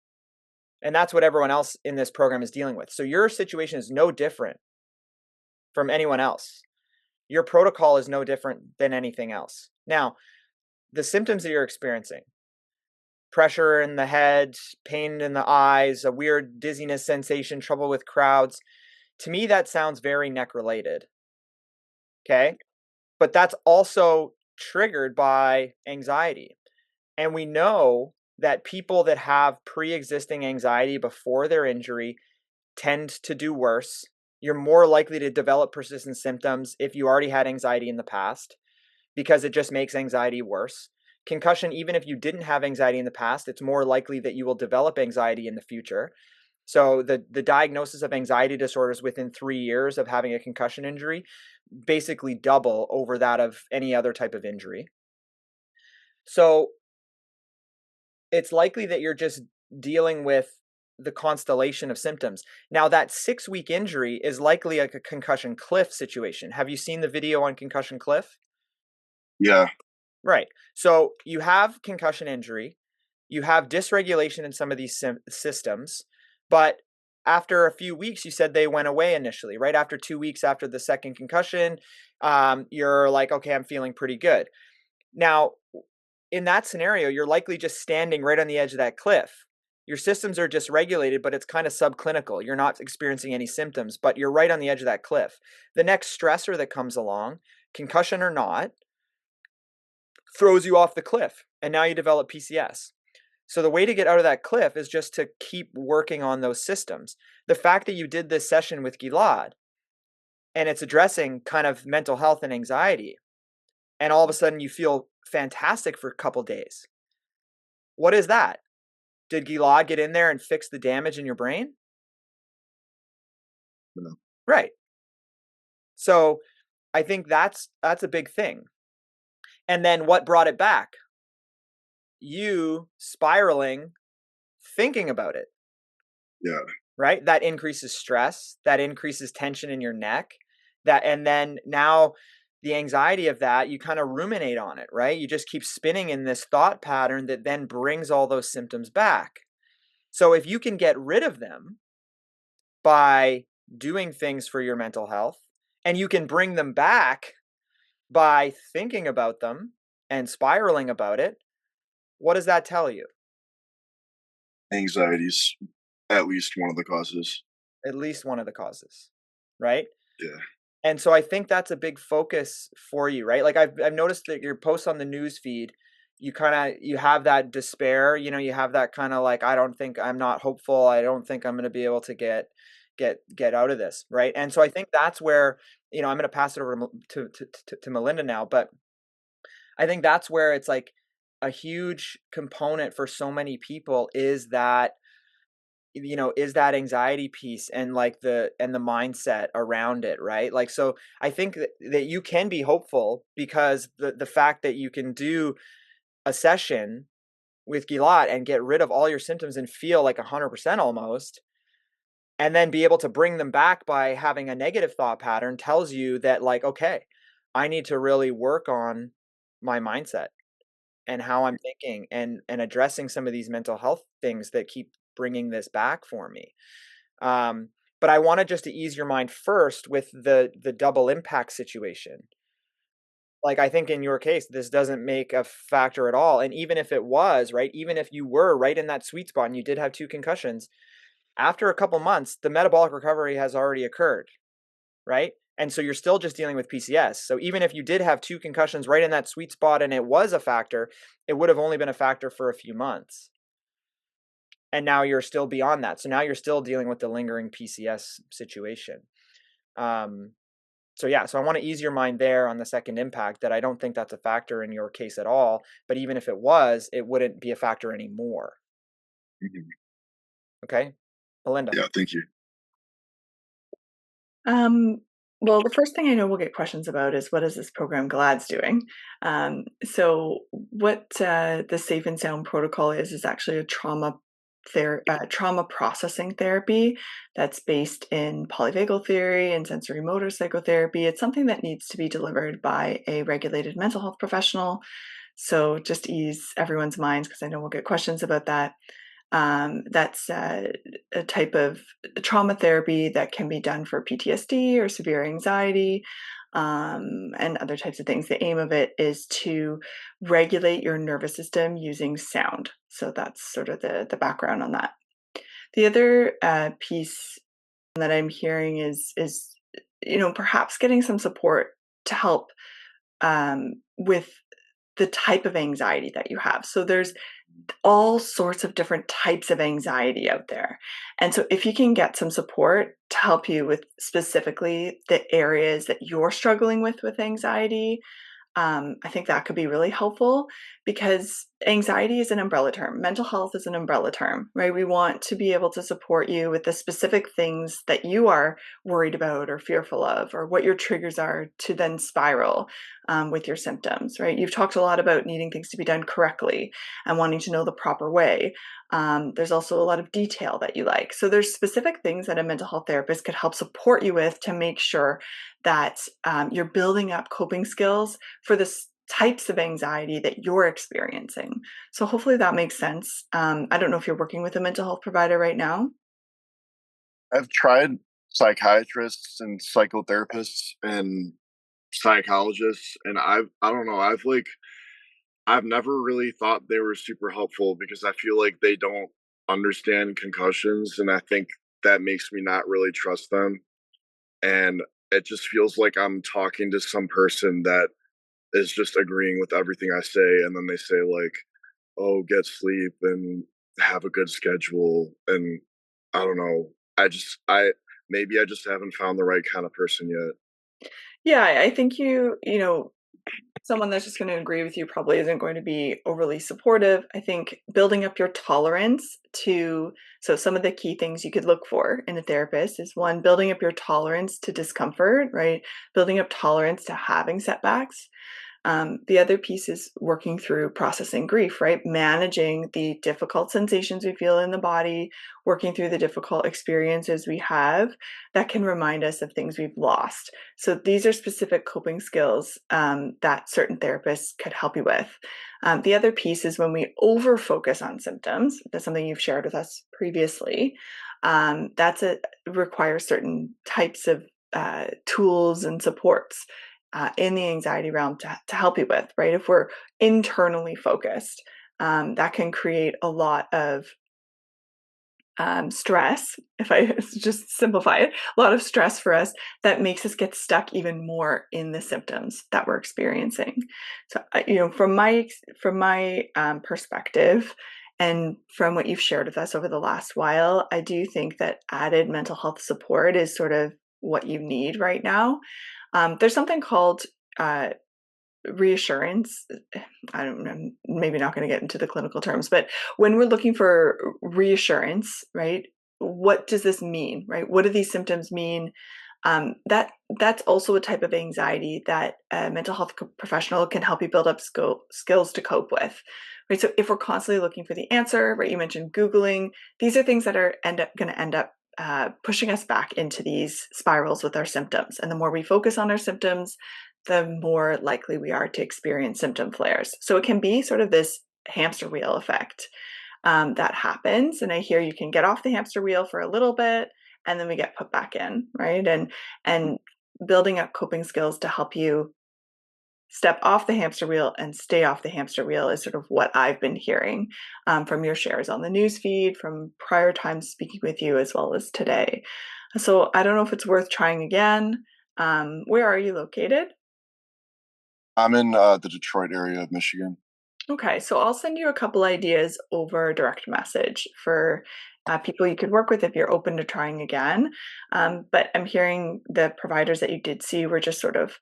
And that's what everyone else in this program is dealing with. So your situation is no different from anyone else. Your protocol is no different than anything else. Now, the symptoms that you're experiencing, pressure in the head, pain in the eyes, a weird dizziness sensation, trouble with crowds, to me that sounds very neck related. Okay? But that's also triggered by anxiety. And we know that people that have pre-existing anxiety before their injury tend to do worse. You're more likely to develop persistent symptoms if you already had anxiety in the past, because it just makes anxiety worse. Concussion, even if you didn't have anxiety in the past, it's more likely that you will develop anxiety in the future. So the diagnosis of anxiety disorders within 3 years of having a concussion injury basically double over that of any other type of injury. So it's likely that you're just dealing with the constellation of symptoms. Now, that 6-week injury is likely like a concussion cliff situation. Have you seen the video on concussion cliff? Yeah. Right. So you have concussion injury, you have dysregulation in some of these systems, but after a few weeks, you said they went away initially, right? After 2 weeks after the second concussion, you're like, okay, I'm feeling pretty good. Now, in that scenario, you're likely just standing right on the edge of that cliff. Your systems are dysregulated, but it's kind of subclinical. You're not experiencing any symptoms, but you're right on the edge of that cliff. The next stressor that comes along, concussion or not, throws you off the cliff, and now you develop PCS. So the way to get out of that cliff is just to keep working on those systems. The fact that you did this session with Gilad, and it's addressing kind of mental health and anxiety, and all of a sudden you feel fantastic for a couple days. What is that? Did Gilad get in there and fix the damage in your brain? No. Right. So I think that's a big thing. And then what brought it back? You spiraling, thinking about it. Yeah. Right? That increases stress, that increases tension in your neck, and then now the anxiety of that, you kind of ruminate on it, right? You just keep spinning in this thought pattern that then brings all those symptoms back. So if you can get rid of them by doing things for your mental health, and you can bring them back by thinking about them and spiraling about it, what does that tell you? Anxiety's at least one of the causes. At least one of the causes, right? Yeah. And so I think that's a big focus for you, right? Like I've noticed that your posts on the news feed, you have that despair, you have that kind of like, I'm not hopeful. I don't think I'm going to be able to get out of this, right? And so I think that's where, I'm going to pass it over to Melinda now, but I think that's where it's like a huge component for so many people is that anxiety piece and the mindset around it, right? Like, so I think that you can be hopeful because the fact that you can do a session with Gilad and get rid of all your symptoms and feel like 100% almost, and then be able to bring them back by having a negative thought pattern tells you that like, okay, I need to really work on my mindset and how I'm thinking and addressing some of these mental health things that keep bringing this back for me. But I wanted just to ease your mind first with the double impact situation. Like, I think in your case, this doesn't make a factor at all. And even if it was, right, even if you were right in that sweet spot and you did have 2 concussions, after a couple months, the metabolic recovery has already occurred. right? And so you're still just dealing with PCS. So even if you did have 2 concussions right in that sweet spot and it was a factor, it would have only been a factor for a few months. And now you're still beyond that. So now you're still dealing with the lingering PCS situation. So I want to ease your mind there on the second impact, that I don't think that's a factor in your case at all. But even if it was, it wouldn't be a factor anymore. Mhm. Okay, Melinda. Yeah, thank you. Well, the first thing I know we'll get questions about is, what is this program GLAD's doing? So what the Safe and Sound protocol is actually a trauma processing therapy that's based in polyvagal theory and sensory motor psychotherapy. It's something that needs to be delivered by a regulated mental health professional. So just to ease everyone's minds, because I know we'll get questions about that. That's a type of trauma therapy that can be done for PTSD or severe anxiety, and other types of things. The aim of it is to regulate your nervous system using sound. So that's sort of the background on that. The other piece that I'm hearing is perhaps getting some support to help with the type of anxiety that you have. So there's all sorts of different types of anxiety out there. And so if you can get some support to help you with specifically the areas that you're struggling with anxiety, I think that could be really helpful, because anxiety is an umbrella term. Mental health is an umbrella term, right? We want to be able to support you with the specific things that you are worried about or fearful of, or what your triggers are to then spiral with your symptoms, right? You've talked a lot about needing things to be done correctly and wanting to know the proper way. There's also a lot of detail that you like. So there's specific things that a mental health therapist could help support you with to make sure that you're building up coping skills for the types of anxiety that you're experiencing. So hopefully that makes sense. I don't know if you're working with a mental health provider right now. I've tried psychiatrists and psychotherapists and psychologists, and I don't know, I've never really thought they were super helpful, because I feel like they don't understand concussions, and I think that makes me not really trust them. And it just feels like I'm talking to some person that is just agreeing with everything I say, and then they say like, "Oh, get sleep and have a good schedule." And I don't know. I maybe I just haven't found the right kind of person yet. Yeah, I think someone that's just going to agree with you probably isn't going to be overly supportive. I think building up your tolerance so some of the key things you could look for in a therapist is, one, building up your tolerance to discomfort, right? Building up tolerance to having setbacks. The other piece is working through processing grief, right? Managing the difficult sensations we feel in the body, working through the difficult experiences we have that can remind us of things we've lost. So these are specific coping skills that certain therapists could help you with. The other piece is when we over focus on symptoms. That's something you've shared with us previously. Requires certain types of tools and supports in the anxiety realm to help you with, right? If we're internally focused, that can create a lot of stress. If I just simplify it, a lot of stress for us that makes us get stuck even more in the symptoms that we're experiencing. So, from my perspective, and from what you've shared with us over the last while, I do think that added mental health support is sort of what you need right now. There's something called Reassurance. I'm maybe not going to get into the clinical terms, but when we're looking for reassurance, right? What does this mean, right? What do these symptoms mean? That's also a type of anxiety that a mental health professional can help you build up skills to cope with, right? So if we're constantly looking for the answer, right? You mentioned Googling. These are things that are going to end up pushing us back into these spirals with our symptoms. And the more we focus on our symptoms, the more likely we are to experience symptom flares. So it can be sort of this hamster wheel effect that happens. And I hear you can get off the hamster wheel for a little bit, and then we get put back in, right? And building up coping skills to help you step off the hamster wheel and stay off the hamster wheel is sort of what I've been hearing from your shares on the news feed, from prior times speaking with you, as well as today. So I don't know if it's worth trying again. Where are you located? I'm in the Detroit area of Michigan. Okay, so I'll send you a couple ideas over direct message for people you could work with if you're open to trying again. But I'm hearing the providers that you did see were just sort of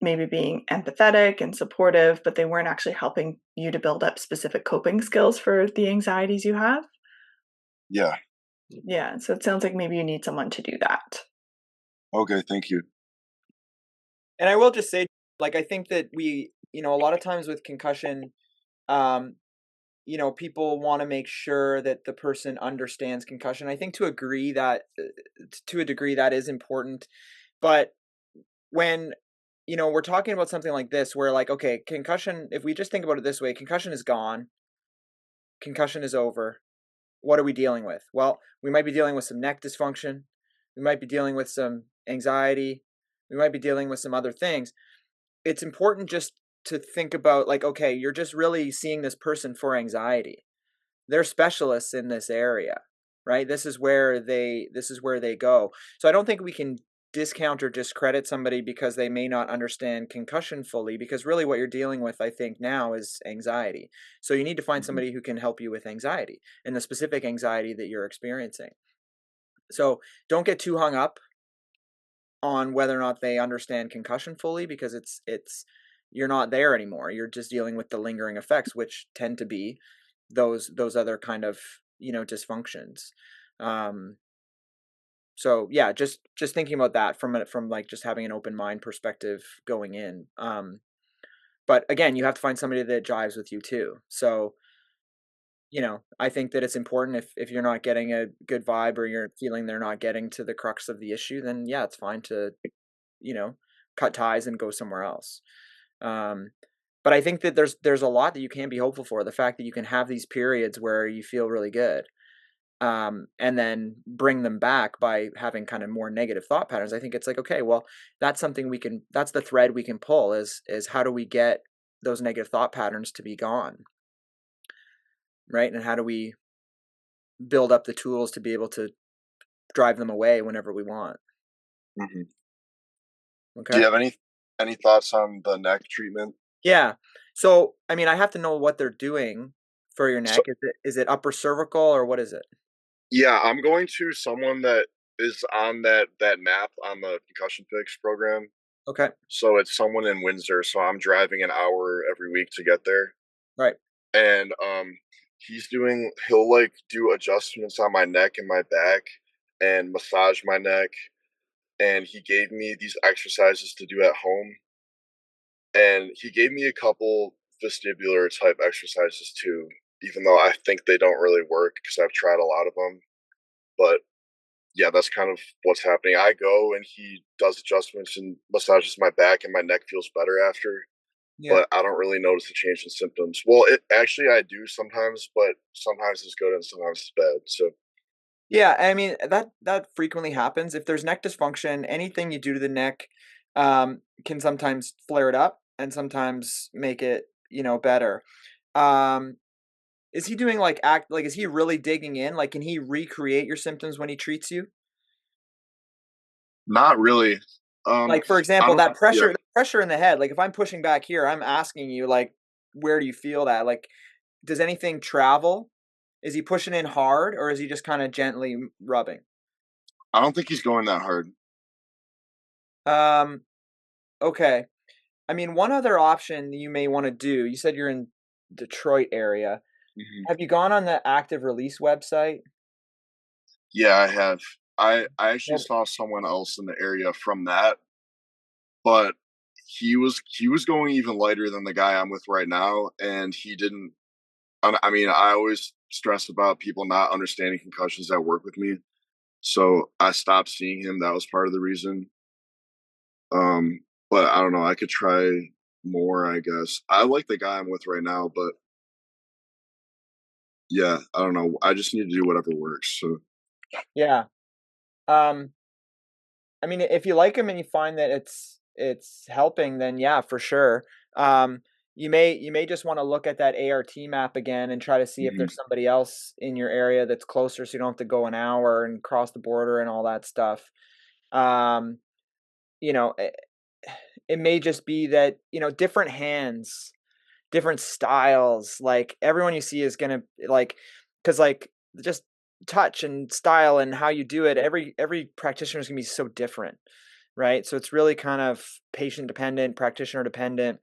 maybe being empathetic and supportive, but they weren't actually helping you to build up specific coping skills for the anxieties you have. Yeah. Yeah, so it sounds like maybe you need someone to do that. Okay, thank you. And I will just say, like, I think that we, a lot of times with concussion, people want to make sure that the person understands concussion. I think to a degree that is important. But when, we're talking about something like this, where like, okay, concussion, if we just think about it this way, concussion is gone, concussion is over. What are we dealing with? Well, we might be dealing with some neck dysfunction. We might be dealing with some anxiety. We might be dealing with some other things. It's important just to think about, like, okay, you're just really seeing this person for anxiety. They're specialists in this area, right? This is where they go. So I don't think we can discount or discredit somebody because they may not understand concussion fully, because really what you're dealing with, I think, now is anxiety. So you need to find somebody who can help you with anxiety and the specific anxiety that you're experiencing. So don't get too hung up on whether or not they understand concussion fully, because it's you're not there anymore. You're just dealing with the lingering effects, which tend to be those other kind of dysfunctions. So yeah, just thinking about that from like just having an open mind perspective going in. But again, you have to find somebody that jives with you too. So I think that it's important, if you're not getting a good vibe, or you're feeling they're not getting to the crux of the issue, then yeah, it's fine to cut ties and go somewhere else. But I think that there's a lot that you can be hopeful for. The fact that you can have these periods where you feel really good, and then bring them back by having kind of more negative thought patterns. I think it's like, okay, well, that's something that's the thread we can pull, is how do we get those negative thought patterns to be gone, right? And how do we build up the tools to be able to drive them away whenever we want? Mm-hmm. Okay. Do you have any thoughts on the neck treatment? Yeah. So, I mean, I have to know what they're doing for your neck. Is it upper cervical, or what is it? Yeah, I'm going to someone that is on that map on the Concussion Fix program. Okay. So it's someone in Windsor. So I'm driving an hour every week to get there. Right. And he'll like do adjustments on my neck and my back and massage my neck. And he gave me these exercises to do at home. And he gave me a couple vestibular type exercises too, even though I think they don't really work because I've tried a lot of them. But yeah, that's kind of what's happening. I go and he does adjustments and massages my back, and my neck feels better after. Yeah. But I don't really notice a change in symptoms. Well, I do sometimes, but sometimes it's good and sometimes it's bad. So Yeah, I mean, that frequently happens. If there's neck dysfunction, anything you do to the neck can sometimes flare it up and sometimes make it, better. Is he doing is he really digging in? Like, can he recreate your symptoms when he treats you? not really. Like, for I example, don't. that Yeah. pressure in the head, like if I'm pushing back here, I'm asking you, like, where do you feel that? Like, does anything travel? Is he pushing in hard, or is he just kind of gently rubbing? I don't think he's going that hard. Okay. I mean, one other option you may want to do, you said you're in Detroit area. Mm-hmm. Have you gone on the Active Release website? Yeah, I have. I actually Well, saw someone else in the area from that, but he was going even lighter than the guy I'm with right now, and he didn't. I mean, I always stress about people not understanding concussions that work with me, so I stopped seeing him. That was part of the reason. But I don't know. I could try more, I guess. I like the guy I'm with right now, but yeah, I don't know. I just need to do whatever works. So yeah. Um, I mean, if you like him and you find that it's helping, then yeah, for sure. You may just want to look at that ART map again and try to see if Mhm. there's somebody else in your area that's closer, so you don't have to go an hour and cross the border and all that stuff. Um, it may just be that, different hands, different styles, like everyone you see is going to because just touch and style and how you do it, every practitioner is going to be so different. Right. So it's really kind of patient dependent, practitioner dependent.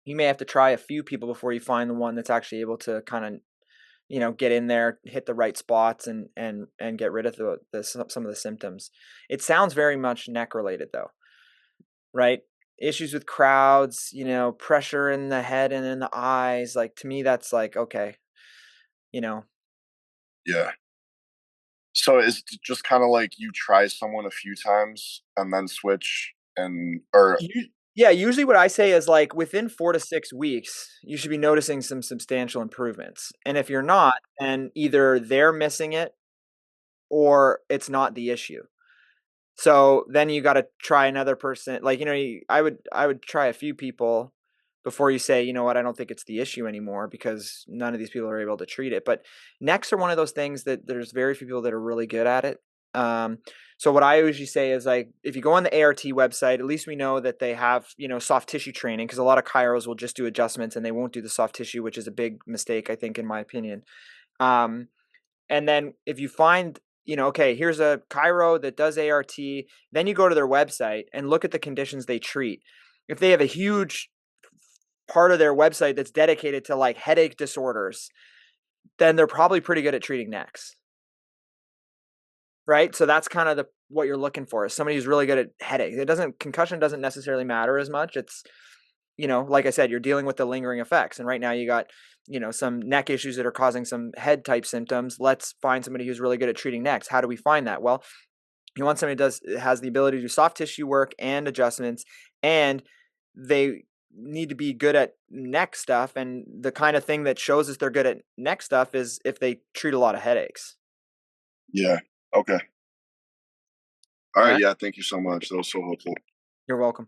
You may have to try a few people before you find the one that's actually able to kind of, get in there, hit the right spots and get rid of some of the symptoms. It sounds very much neck related though, right? Issues with crowds, pressure in the head and in the eyes. Like to me, that's like, okay, Yeah. So it's just kind of like you try someone a few times and then switch or Yeah, usually what I say is like within 4 to 6 weeks, you should be noticing some substantial improvements. And if you're not, then either they're missing it or it's not the issue. So then you got to try another person. Like, I would try a few people before you say, you know what, I don't think it's the issue anymore, because none of these people are able to treat it. But necks are one of those things that there's very few people that are really good at it. So what I usually say is, like, if you go on the ART website, at least we know that they have, soft tissue training, because a lot of chiros will just do adjustments and they won't do the soft tissue, which is a big mistake, I think, in my opinion. And then if you find, okay, here's a chiro that does ART, then you go to their website and look at the conditions they treat. If they have a huge part of their website that's dedicated to like headache disorders, then they're probably pretty good at treating necks. Right? So that's kind of what you're looking for, is somebody who's really good at headache. Concussion doesn't necessarily matter as much. It's, like I said, you're dealing with the lingering effects. And right now you got, some neck issues that are causing some head type symptoms. Let's find somebody who's really good at treating necks. How do we find that? Well, you want somebody who has the ability to do soft tissue work and adjustments, and they need to be good at neck stuff. And the kind of thing that shows us they're good at neck stuff is if they treat a lot of headaches. Yeah. Okay. All right. Yeah. Thank you so much. That was so helpful. You're welcome.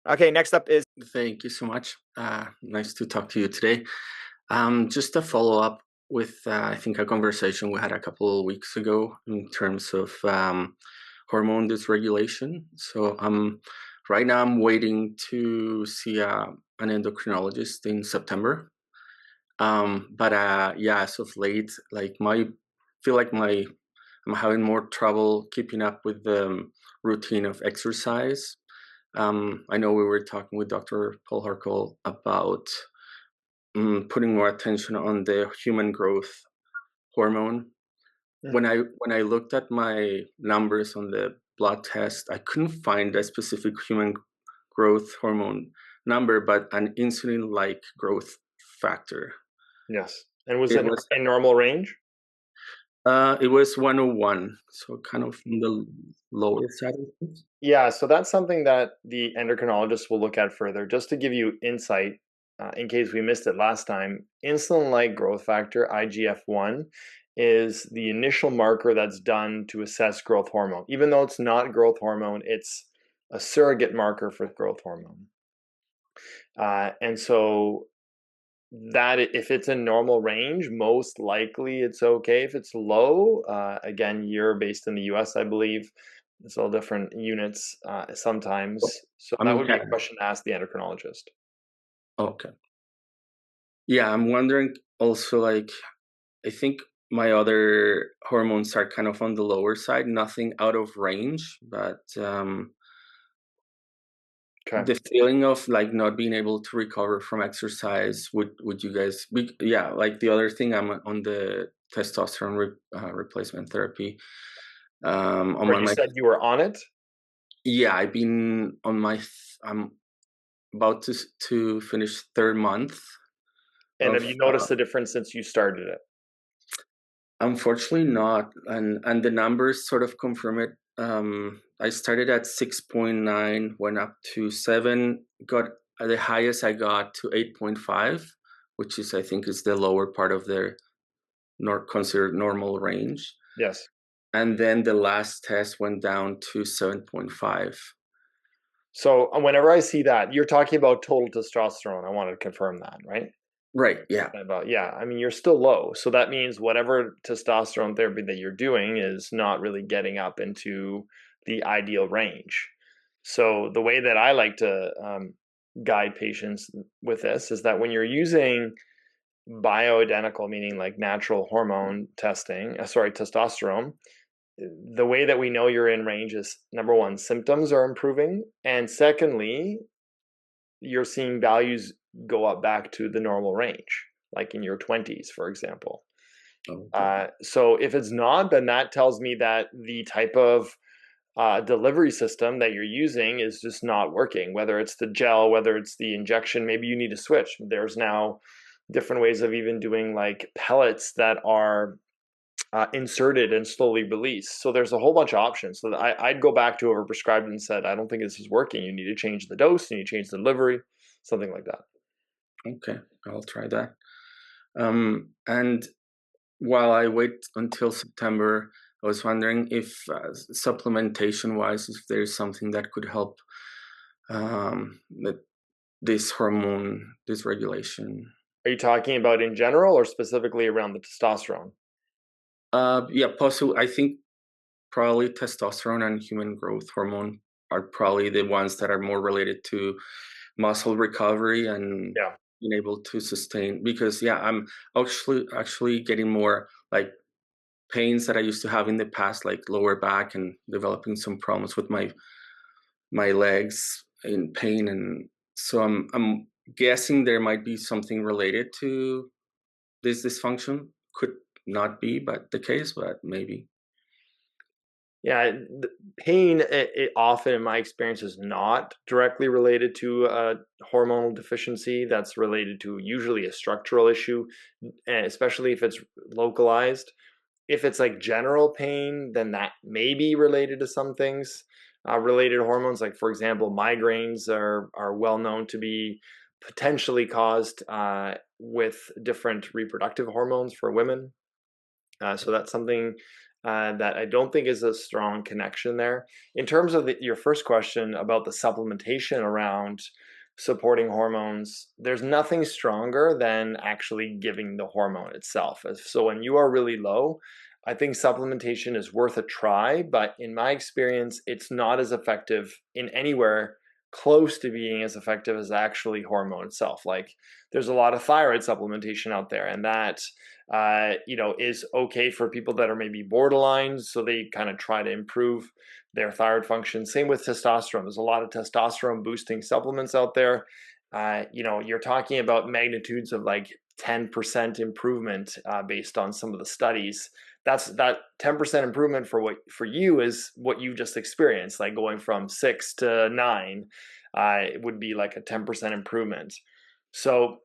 Okay. Next up is. Thank you so much. Nice to talk to you today. Just to follow up with, I think, a conversation we had a couple of weeks ago in terms of hormone dysregulation. So right now I'm waiting to see an endocrinologist in September. But as of late, I'm having more trouble keeping up with the routine of exercise. I know we were talking with Dr. Paul Hrkal about putting more attention on the human growth hormone. Mm-hmm. When I looked at my numbers on the blood test, I couldn't find a specific human growth hormone number, but an insulin-like growth factor. Yes. And was it in normal range? It was 101, so kind of in the lower side of things. Yeah, so that's something that the endocrinologist will look at further. Just to give you insight, in case we missed it last time, insulin-like growth factor, IGF-1, is the initial marker that's done to assess growth hormone. Even though it's not growth hormone, it's a surrogate marker for growth hormone. And so that if it's in normal range, most likely it's okay. If it's low, again, you're based in the US, I believe. It's all different units sometimes. So that would be a question to ask the endocrinologist. Okay. Yeah, I'm wondering also, like, I think my other hormones are kind of on the lower side, nothing out of range, but the feeling of like not being able to recover from exercise, would you guys be, like the other thing, I'm on the testosterone replacement therapy. You said you were on it? Yeah, I've been on I'm about to finish 3rd month. And have you noticed the difference since you started it? Unfortunately not, and the numbers sort of confirm it. I started at 6.9, went up to 7, got the highest I got to 8.5, which is, I think, is the lower part of their considered normal range. Yes. And then the last test went down to 7.5. So whenever I see that, you're talking about total testosterone. I wanted to confirm that, right? Right, yeah. I mean, you're still low. So that means whatever testosterone therapy that you're doing is not really getting up into the ideal range. So the way that I like to guide patients with this is that when you're using bioidentical, meaning like natural hormone testing, testosterone, the way that we know you're in range is, number one, symptoms are improving, and secondly, you're seeing values go up back to the normal range, like in your 20s, for example. Okay. So if it's not, then that tells me that the type of delivery system that you're using is just not working, whether it's the gel, whether it's the injection. Maybe you need to switch. There's now different ways of even doing like pellets that are inserted and slowly released. So there's a whole bunch of options. So I'd go back to whoever prescribed and said, I don't think this is working. You need to change the dose, you need to change the delivery, something like that. Okay, I'll try that. And while I wait until September, I was wondering if supplementation-wise, if there's something that could help this hormone dysregulation. Are you talking about in general or specifically around the testosterone? Yeah, possibly. I think probably testosterone and human growth hormone are probably the ones that are more related to muscle recovery and being able to sustain. Because I'm actually getting more like pains that I used to have in the past, like lower back, and developing some problems with my legs in pain, and so I'm guessing there might be something related to this dysfunction. Could not be but the case, but maybe. Yeah, the pain, it often, in my experience, is not directly related to a hormonal deficiency. That's related to usually a structural issue, especially if it's localized. If it's like general pain, then that may be related to some things, related hormones. Like, for example, migraines are well known to be potentially caused with different reproductive hormones for women. So that's something that I don't think is a strong connection there. In terms of your first question about the supplementation around supporting hormones, there's nothing stronger than actually giving the hormone itself. So when you are really low, I think supplementation is worth a try, but in my experience, it's not as effective in anywhere close to being as effective as actually hormone itself. Like, there's a lot of thyroid supplementation out there, and that is okay for people that are maybe borderline, so they kind of try to improve their thyroid function. Same with testosterone. There's a lot of testosterone boosting supplements out there. You're talking about magnitudes of like 10% improvement based on some of the studies. That 10% improvement for you is what you just experienced, like going from 6 to 9. It would be like a 10% improvement. So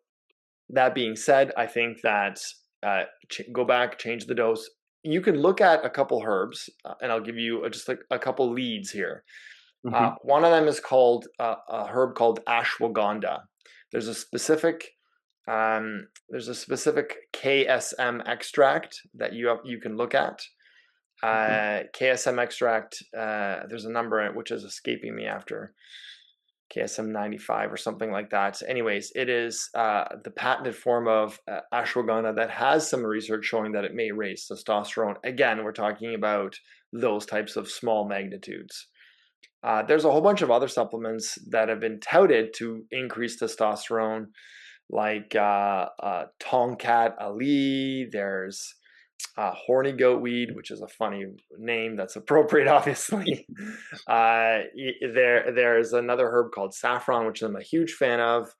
that being said, I think that go back, change the dose. You can look at a couple herbs, and I'll give you just like a couple leads here. Mm-hmm. One of them is called a herb called ashwagandha. There's a specific KSM extract that you can look at. KSM extract. There's a number which is escaping me after. KSM 95 or something like that. Anyways, it is the patented form of ashwagandha that has some research showing that it may raise testosterone. Again, we're talking about those types of small magnitudes. There's a whole bunch of other supplements that have been touted to increase testosterone, like Tongkat Ali. There's horny goat weed, which is a funny name that's appropriate, obviously. There's another herb called saffron, which I'm a huge fan of,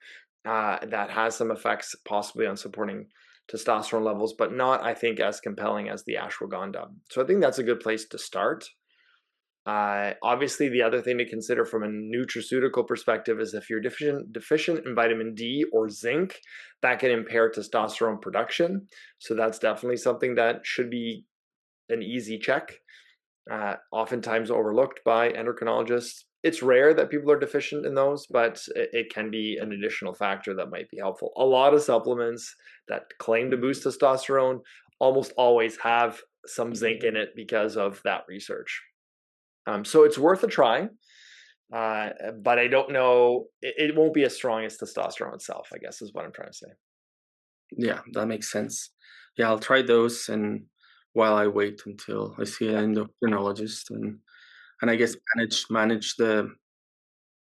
that has some effects possibly on supporting testosterone levels, but not, I think, as compelling as the ashwagandha. So I think that's a good place to start. Obviously, the other thing to consider from a nutraceutical perspective is if you're deficient in vitamin D or zinc, that can impair testosterone production. So that's definitely something that should be an easy check. Oftentimes overlooked by endocrinologists. It's rare that people are deficient in those, but it can be an additional factor that might be helpful. A lot of supplements that claim to boost testosterone almost always have some zinc in it because of that research. So it's worth a try, but I don't know, it won't be as strong as testosterone itself, I guess is what I'm trying to say. Yeah, that makes sense. Yeah, I'll try those, and while I wait until I see an endocrinologist, and I guess manage the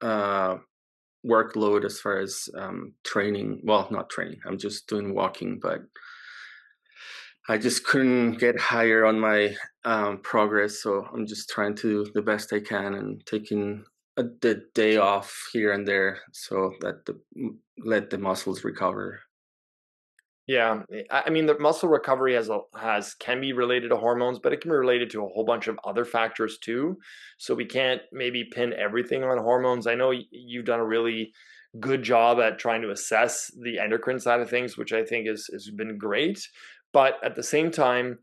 workload as far as training. Well, not training. I'm just doing walking, but I just couldn't get higher on my progress. So I'm just trying to do the best I can and taking the day off here and there so that let the muscles recover. Yeah, I mean, the muscle recovery can be related to hormones, but it can be related to a whole bunch of other factors too. So we can't maybe pin everything on hormones. I know you've done a really good job at trying to assess the endocrine side of things, which I think has been great. But at the same time,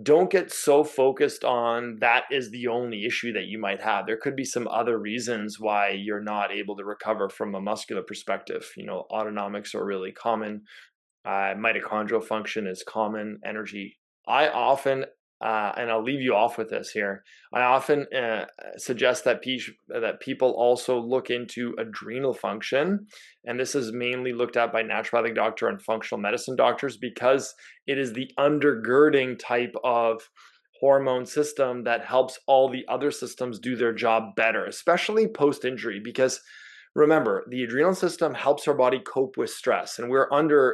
don't get so focused on that is the only issue that you might have. There could be some other reasons why you're not able to recover from a muscular perspective. Autonomics are really common. Mitochondrial function is common. Energy. I often, and I'll leave you off with this here. I often suggest that people also look into adrenal function, and this is mainly looked at by naturopathic doctor and functional medicine doctors because it is the undergirding type of hormone system that helps all the other systems do their job better, especially post-injury, because remember, the adrenal system helps our body cope with stress. And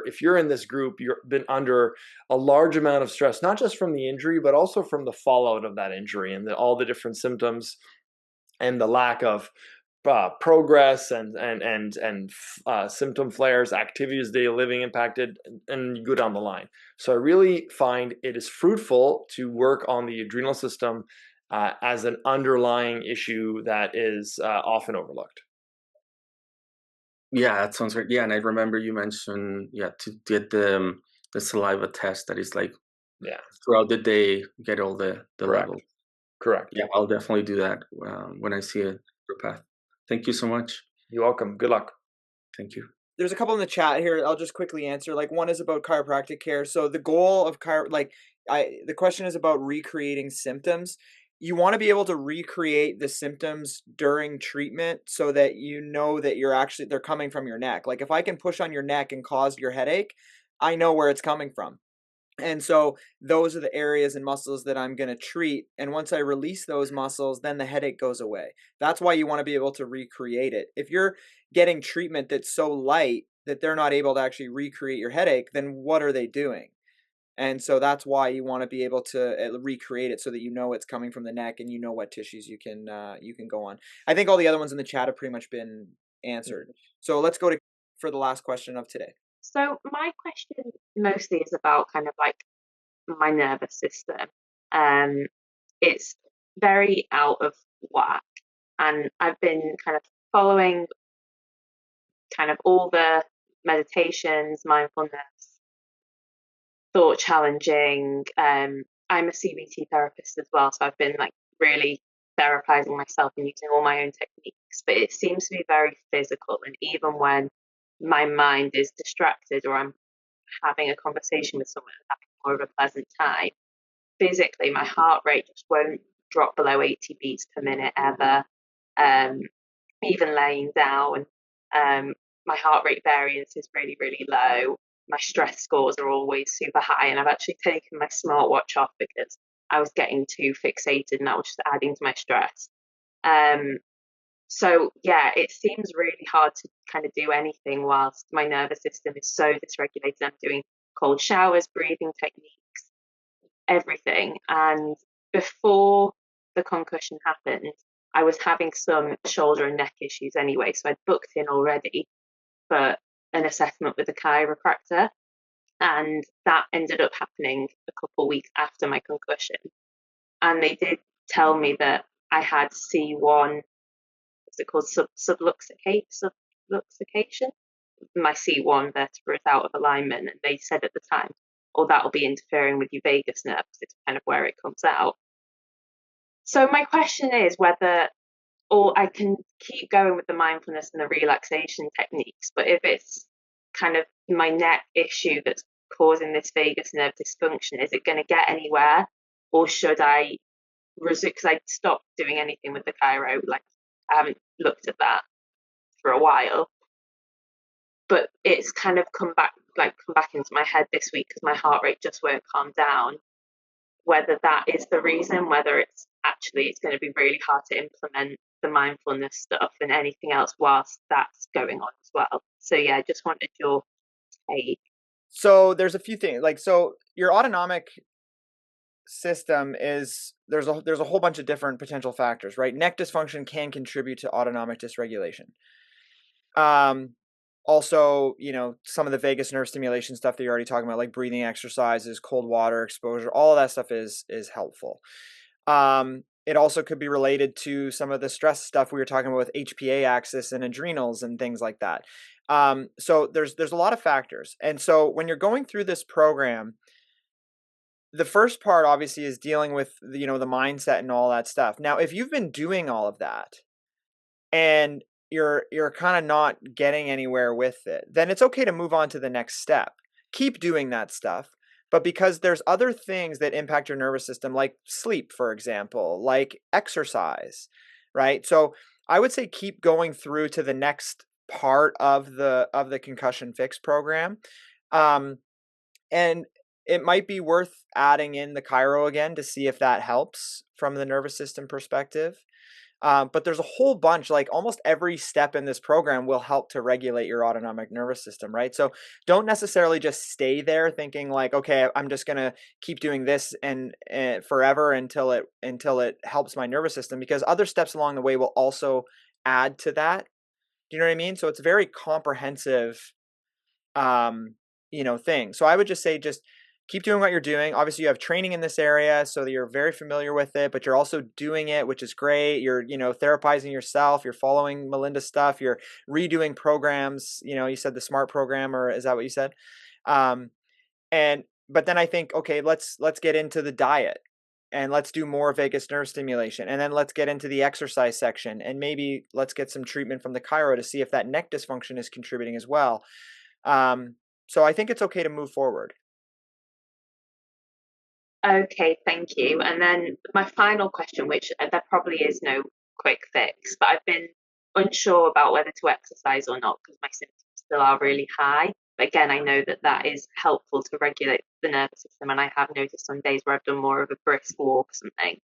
if you're in this group, you've been under a large amount of stress, not just from the injury, but also from the fallout of that injury and all the different symptoms and the lack of progress and symptom flares, activities, daily living impacted, and you go down the line. So I really find it is fruitful to work on the adrenal system as an underlying issue that is often overlooked. Yeah, that sounds great. Yeah, and I remember you mentioned to get the saliva test that is like throughout the day, get all the levels. Correct. Yeah, I'll definitely do that when I see a path. Thank you so much. You're welcome. Good luck. Thank you. There's a couple in the chat here. I'll just quickly answer. Like, one is about chiropractic care. So the goal of the question is about recreating symptoms. You want to be able to recreate the symptoms during treatment so that you know that they're coming from your neck. Like, if I can push on your neck and cause your headache, I know where it's coming from. And so those are the areas and muscles that I'm going to treat. And once I release those muscles, then the headache goes away. That's why you want to be able to recreate it. If you're getting treatment that's so light that they're not able to actually recreate your headache, then what are they doing? And so that's why you want to be able to recreate it so that you know it's coming from the neck and you know what tissues you can go on. I think all the other ones in the chat have pretty much been answered. So let's go for the last question of today. So my question mostly is about kind of like my nervous system. It's very out of whack, and I've been kind of following kind of all the meditations, mindfulness, thought challenging. I'm a CBT therapist as well, so I've been like really therapizing myself and using all my own techniques, but it seems to be very physical. And even when my mind is distracted or I'm having a conversation with someone and having more of a pleasant time, physically my heart rate just won't drop below 80 beats per minute ever. Even laying down, my heart rate variance is really, really low. My stress scores are always super high, and I've actually taken my smartwatch off because I was getting too fixated and that was just adding to my stress. So yeah, it seems really hard to kind of do anything whilst my nervous system is so dysregulated. I'm doing cold showers, breathing techniques, everything. And before the concussion happened, I was having some shoulder and neck issues anyway. So I'd booked in already for an assessment with a chiropractor. And that ended up happening a couple of weeks after my concussion. And they did tell me that I had C1, what's it called, subluxation. My C1 vertebra is out of alignment, and they said at the time, "Oh, that'll be interfering with your vagus nerve because it's kind of where it comes out." So my question is whether, or I can keep going with the mindfulness and the relaxation techniques, but if it's kind of my neck issue that's causing this vagus nerve dysfunction, is it going to get anywhere, or should I resume? Because I stopped doing anything with the chiro, like I haven't looked at that for a while, but it's kind of come back into my head this week because my heart rate just won't calm down. Whether that is the reason, whether it's going to be really hard to implement the mindfulness stuff and anything else whilst that's going on as well. So yeah, I just wanted your take. So there's a few things, like, so your autonomic system is, there's a whole bunch of different potential factors, right? Neck dysfunction can contribute to autonomic dysregulation. Also, some of the vagus nerve stimulation stuff that you're already talking about, like breathing exercises, cold water exposure, all of that stuff is helpful. It also could be related to some of the stress stuff we were talking about with HPA axis and adrenals and things like that. So there's a lot of factors. And so when you're going through this program, the first part obviously is dealing with the mindset and all that stuff. Now, if you've been doing all of that and you're kind of not getting anywhere with it, then it's okay to move on to the next step. Keep doing that stuff. But because there's other things that impact your nervous system, like sleep, for example, like exercise, right? So I would say keep going through to the next part of the Concussion Fix program. And it might be worth adding in the chiro again to see if that helps from the nervous system perspective. But there's a whole bunch, like almost every step in this program will help to regulate your autonomic nervous system, right? So don't necessarily just stay there thinking like, okay, I'm just going to keep doing this and forever until it helps my nervous system, because other steps along the way will also add to that. Do you know what I mean? So it's a very comprehensive, thing. So I would just say, just keep doing what you're doing. Obviously, you have training in this area, so that you're very familiar with it, but you're also doing it, which is great. You're, therapizing yourself. You're following Melinda's stuff. You're redoing programs. You said the SMART program, or is that what you said? But then I think, okay, let's get into the diet, and let's do more vagus nerve stimulation. And then let's get into the exercise section, and maybe let's get some treatment from the chiro to see if that neck dysfunction is contributing as well. So I think it's okay to move forward. Okay, thank you. And then my final question, which there probably is no quick fix, but I've been unsure about whether to exercise or not because my symptoms still are really high. But again, I know that is helpful to regulate the nervous system. And I have noticed on days where I've done more of a brisk walk or something,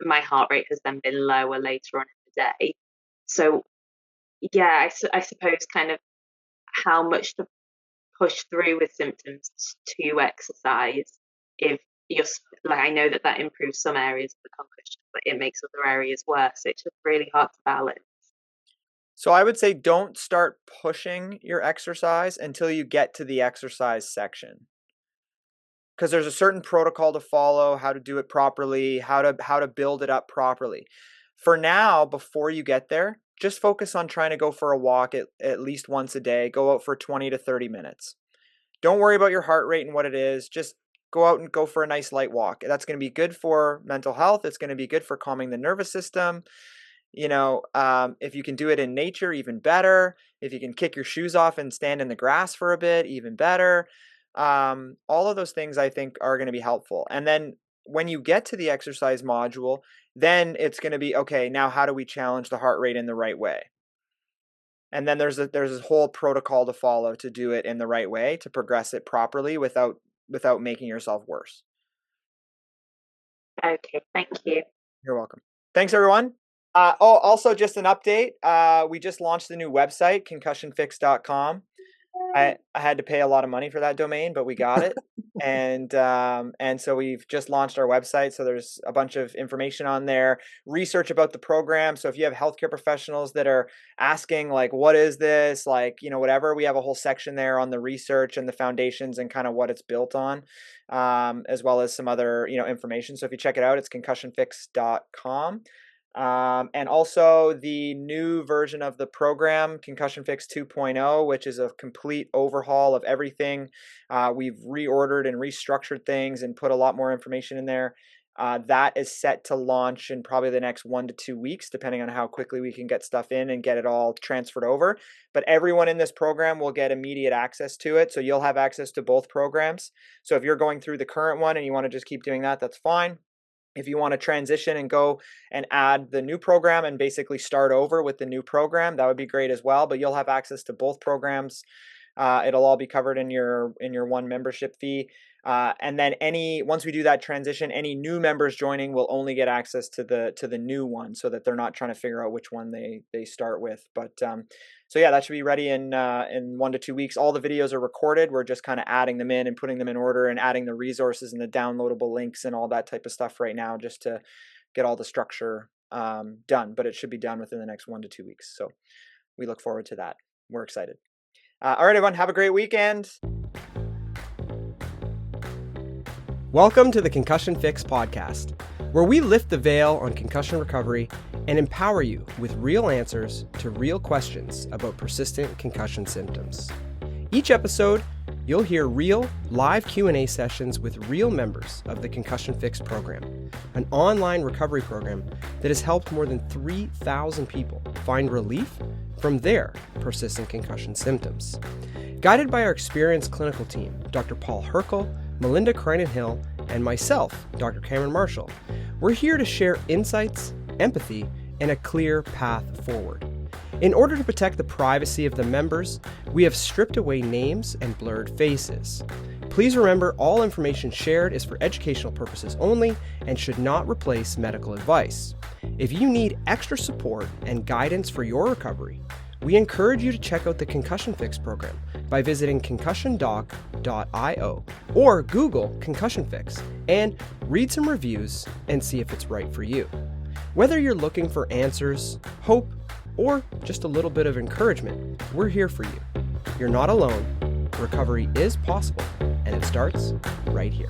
my heart rate has then been lower later on in the day. So yeah, I suppose kind of how much to push through with symptoms to exercise. If you're like, I know that improves some areas of the concussion, but it makes other areas worse. It's just really hard to balance. So I would say don't start pushing your exercise until you get to the exercise section, because there's a certain protocol to follow, how to do it properly, how to build it up properly. For now, before you get there, just focus on trying to go for a walk at least once a day. Go out for 20 to 30 minutes. Don't worry about your heart rate and what it is. Just go out and go for a nice light walk. That's going to be good for mental health. It's going to be good for calming the nervous system. If you can do it in nature, even better. If you can kick your shoes off and stand in the grass for a bit, even better. All of those things I think are going to be helpful. And then when you get to the exercise module, then it's going to be, okay, now how do we challenge the heart rate in the right way? And then there's a whole protocol to follow to do it in the right way, to progress it properly without making yourself worse. Okay, thank you. You're welcome. Thanks, everyone. Also just an update. We just launched the new website, concussionfix.com. I had to pay a lot of money for that domain, but we got it. And so we've just launched our website. So there's a bunch of information on there, research about the program. So if you have healthcare professionals that are asking, like, what is this? Like, whatever, we have a whole section there on the research and the foundations and kind of what it's built on, as well as some other, information. So if you check it out, it's concussionfix.com. And also the new version of the program, Concussion Fix 2.0, which is a complete overhaul of everything. We've reordered and restructured things and put a lot more information in there. That is set to launch in probably the next 1 to 2 weeks, depending on how quickly we can get stuff in and get it all transferred over. But everyone in this program will get immediate access to it. So you'll have access to both programs. So if you're going through the current one and you want to just keep doing that, that's fine. If you want to transition and go and add the new program and basically start over with the new program, that would be great as well. But you'll have access to both programs. It'll all be covered in your one membership fee. And then once we do that transition, any new members joining will only get access to the new one, so that they're not trying to figure out which one they start with. But so yeah, that should be ready in 1 to 2 weeks. All the videos are recorded. We're just kind of adding them in and putting them in order and adding the resources and the downloadable links and all that type of stuff right now, just to get all the structure done. But it should be done within the next 1 to 2 weeks. So we look forward to that. We're excited. All right, everyone, have a great weekend. Welcome to the Concussion Fix Podcast, where we lift the veil on concussion recovery and empower you with real answers to real questions about persistent concussion symptoms. Each episode, you'll hear real, live Q&A sessions with real members of the Concussion Fix program, an online recovery program that has helped more than 3,000 people find relief from their persistent concussion symptoms. Guided by our experienced clinical team, Dr. Hrkal, Melinda Krynen Hill, and myself, Dr. Cameron Marshall, we're here to share insights, empathy, and a clear path forward. In order to protect the privacy of the members, we have stripped away names and blurred faces. Please remember, all information shared is for educational purposes only and should not replace medical advice. If you need extra support and guidance for your recovery, we encourage you to check out the Concussion Fix program by visiting concussiondoc.io or Google Concussion Fix and read some reviews and see if it's right for you. Whether you're looking for answers, hope, or just a little bit of encouragement, we're here for you. You're not alone. Recovery is possible, and it starts right here.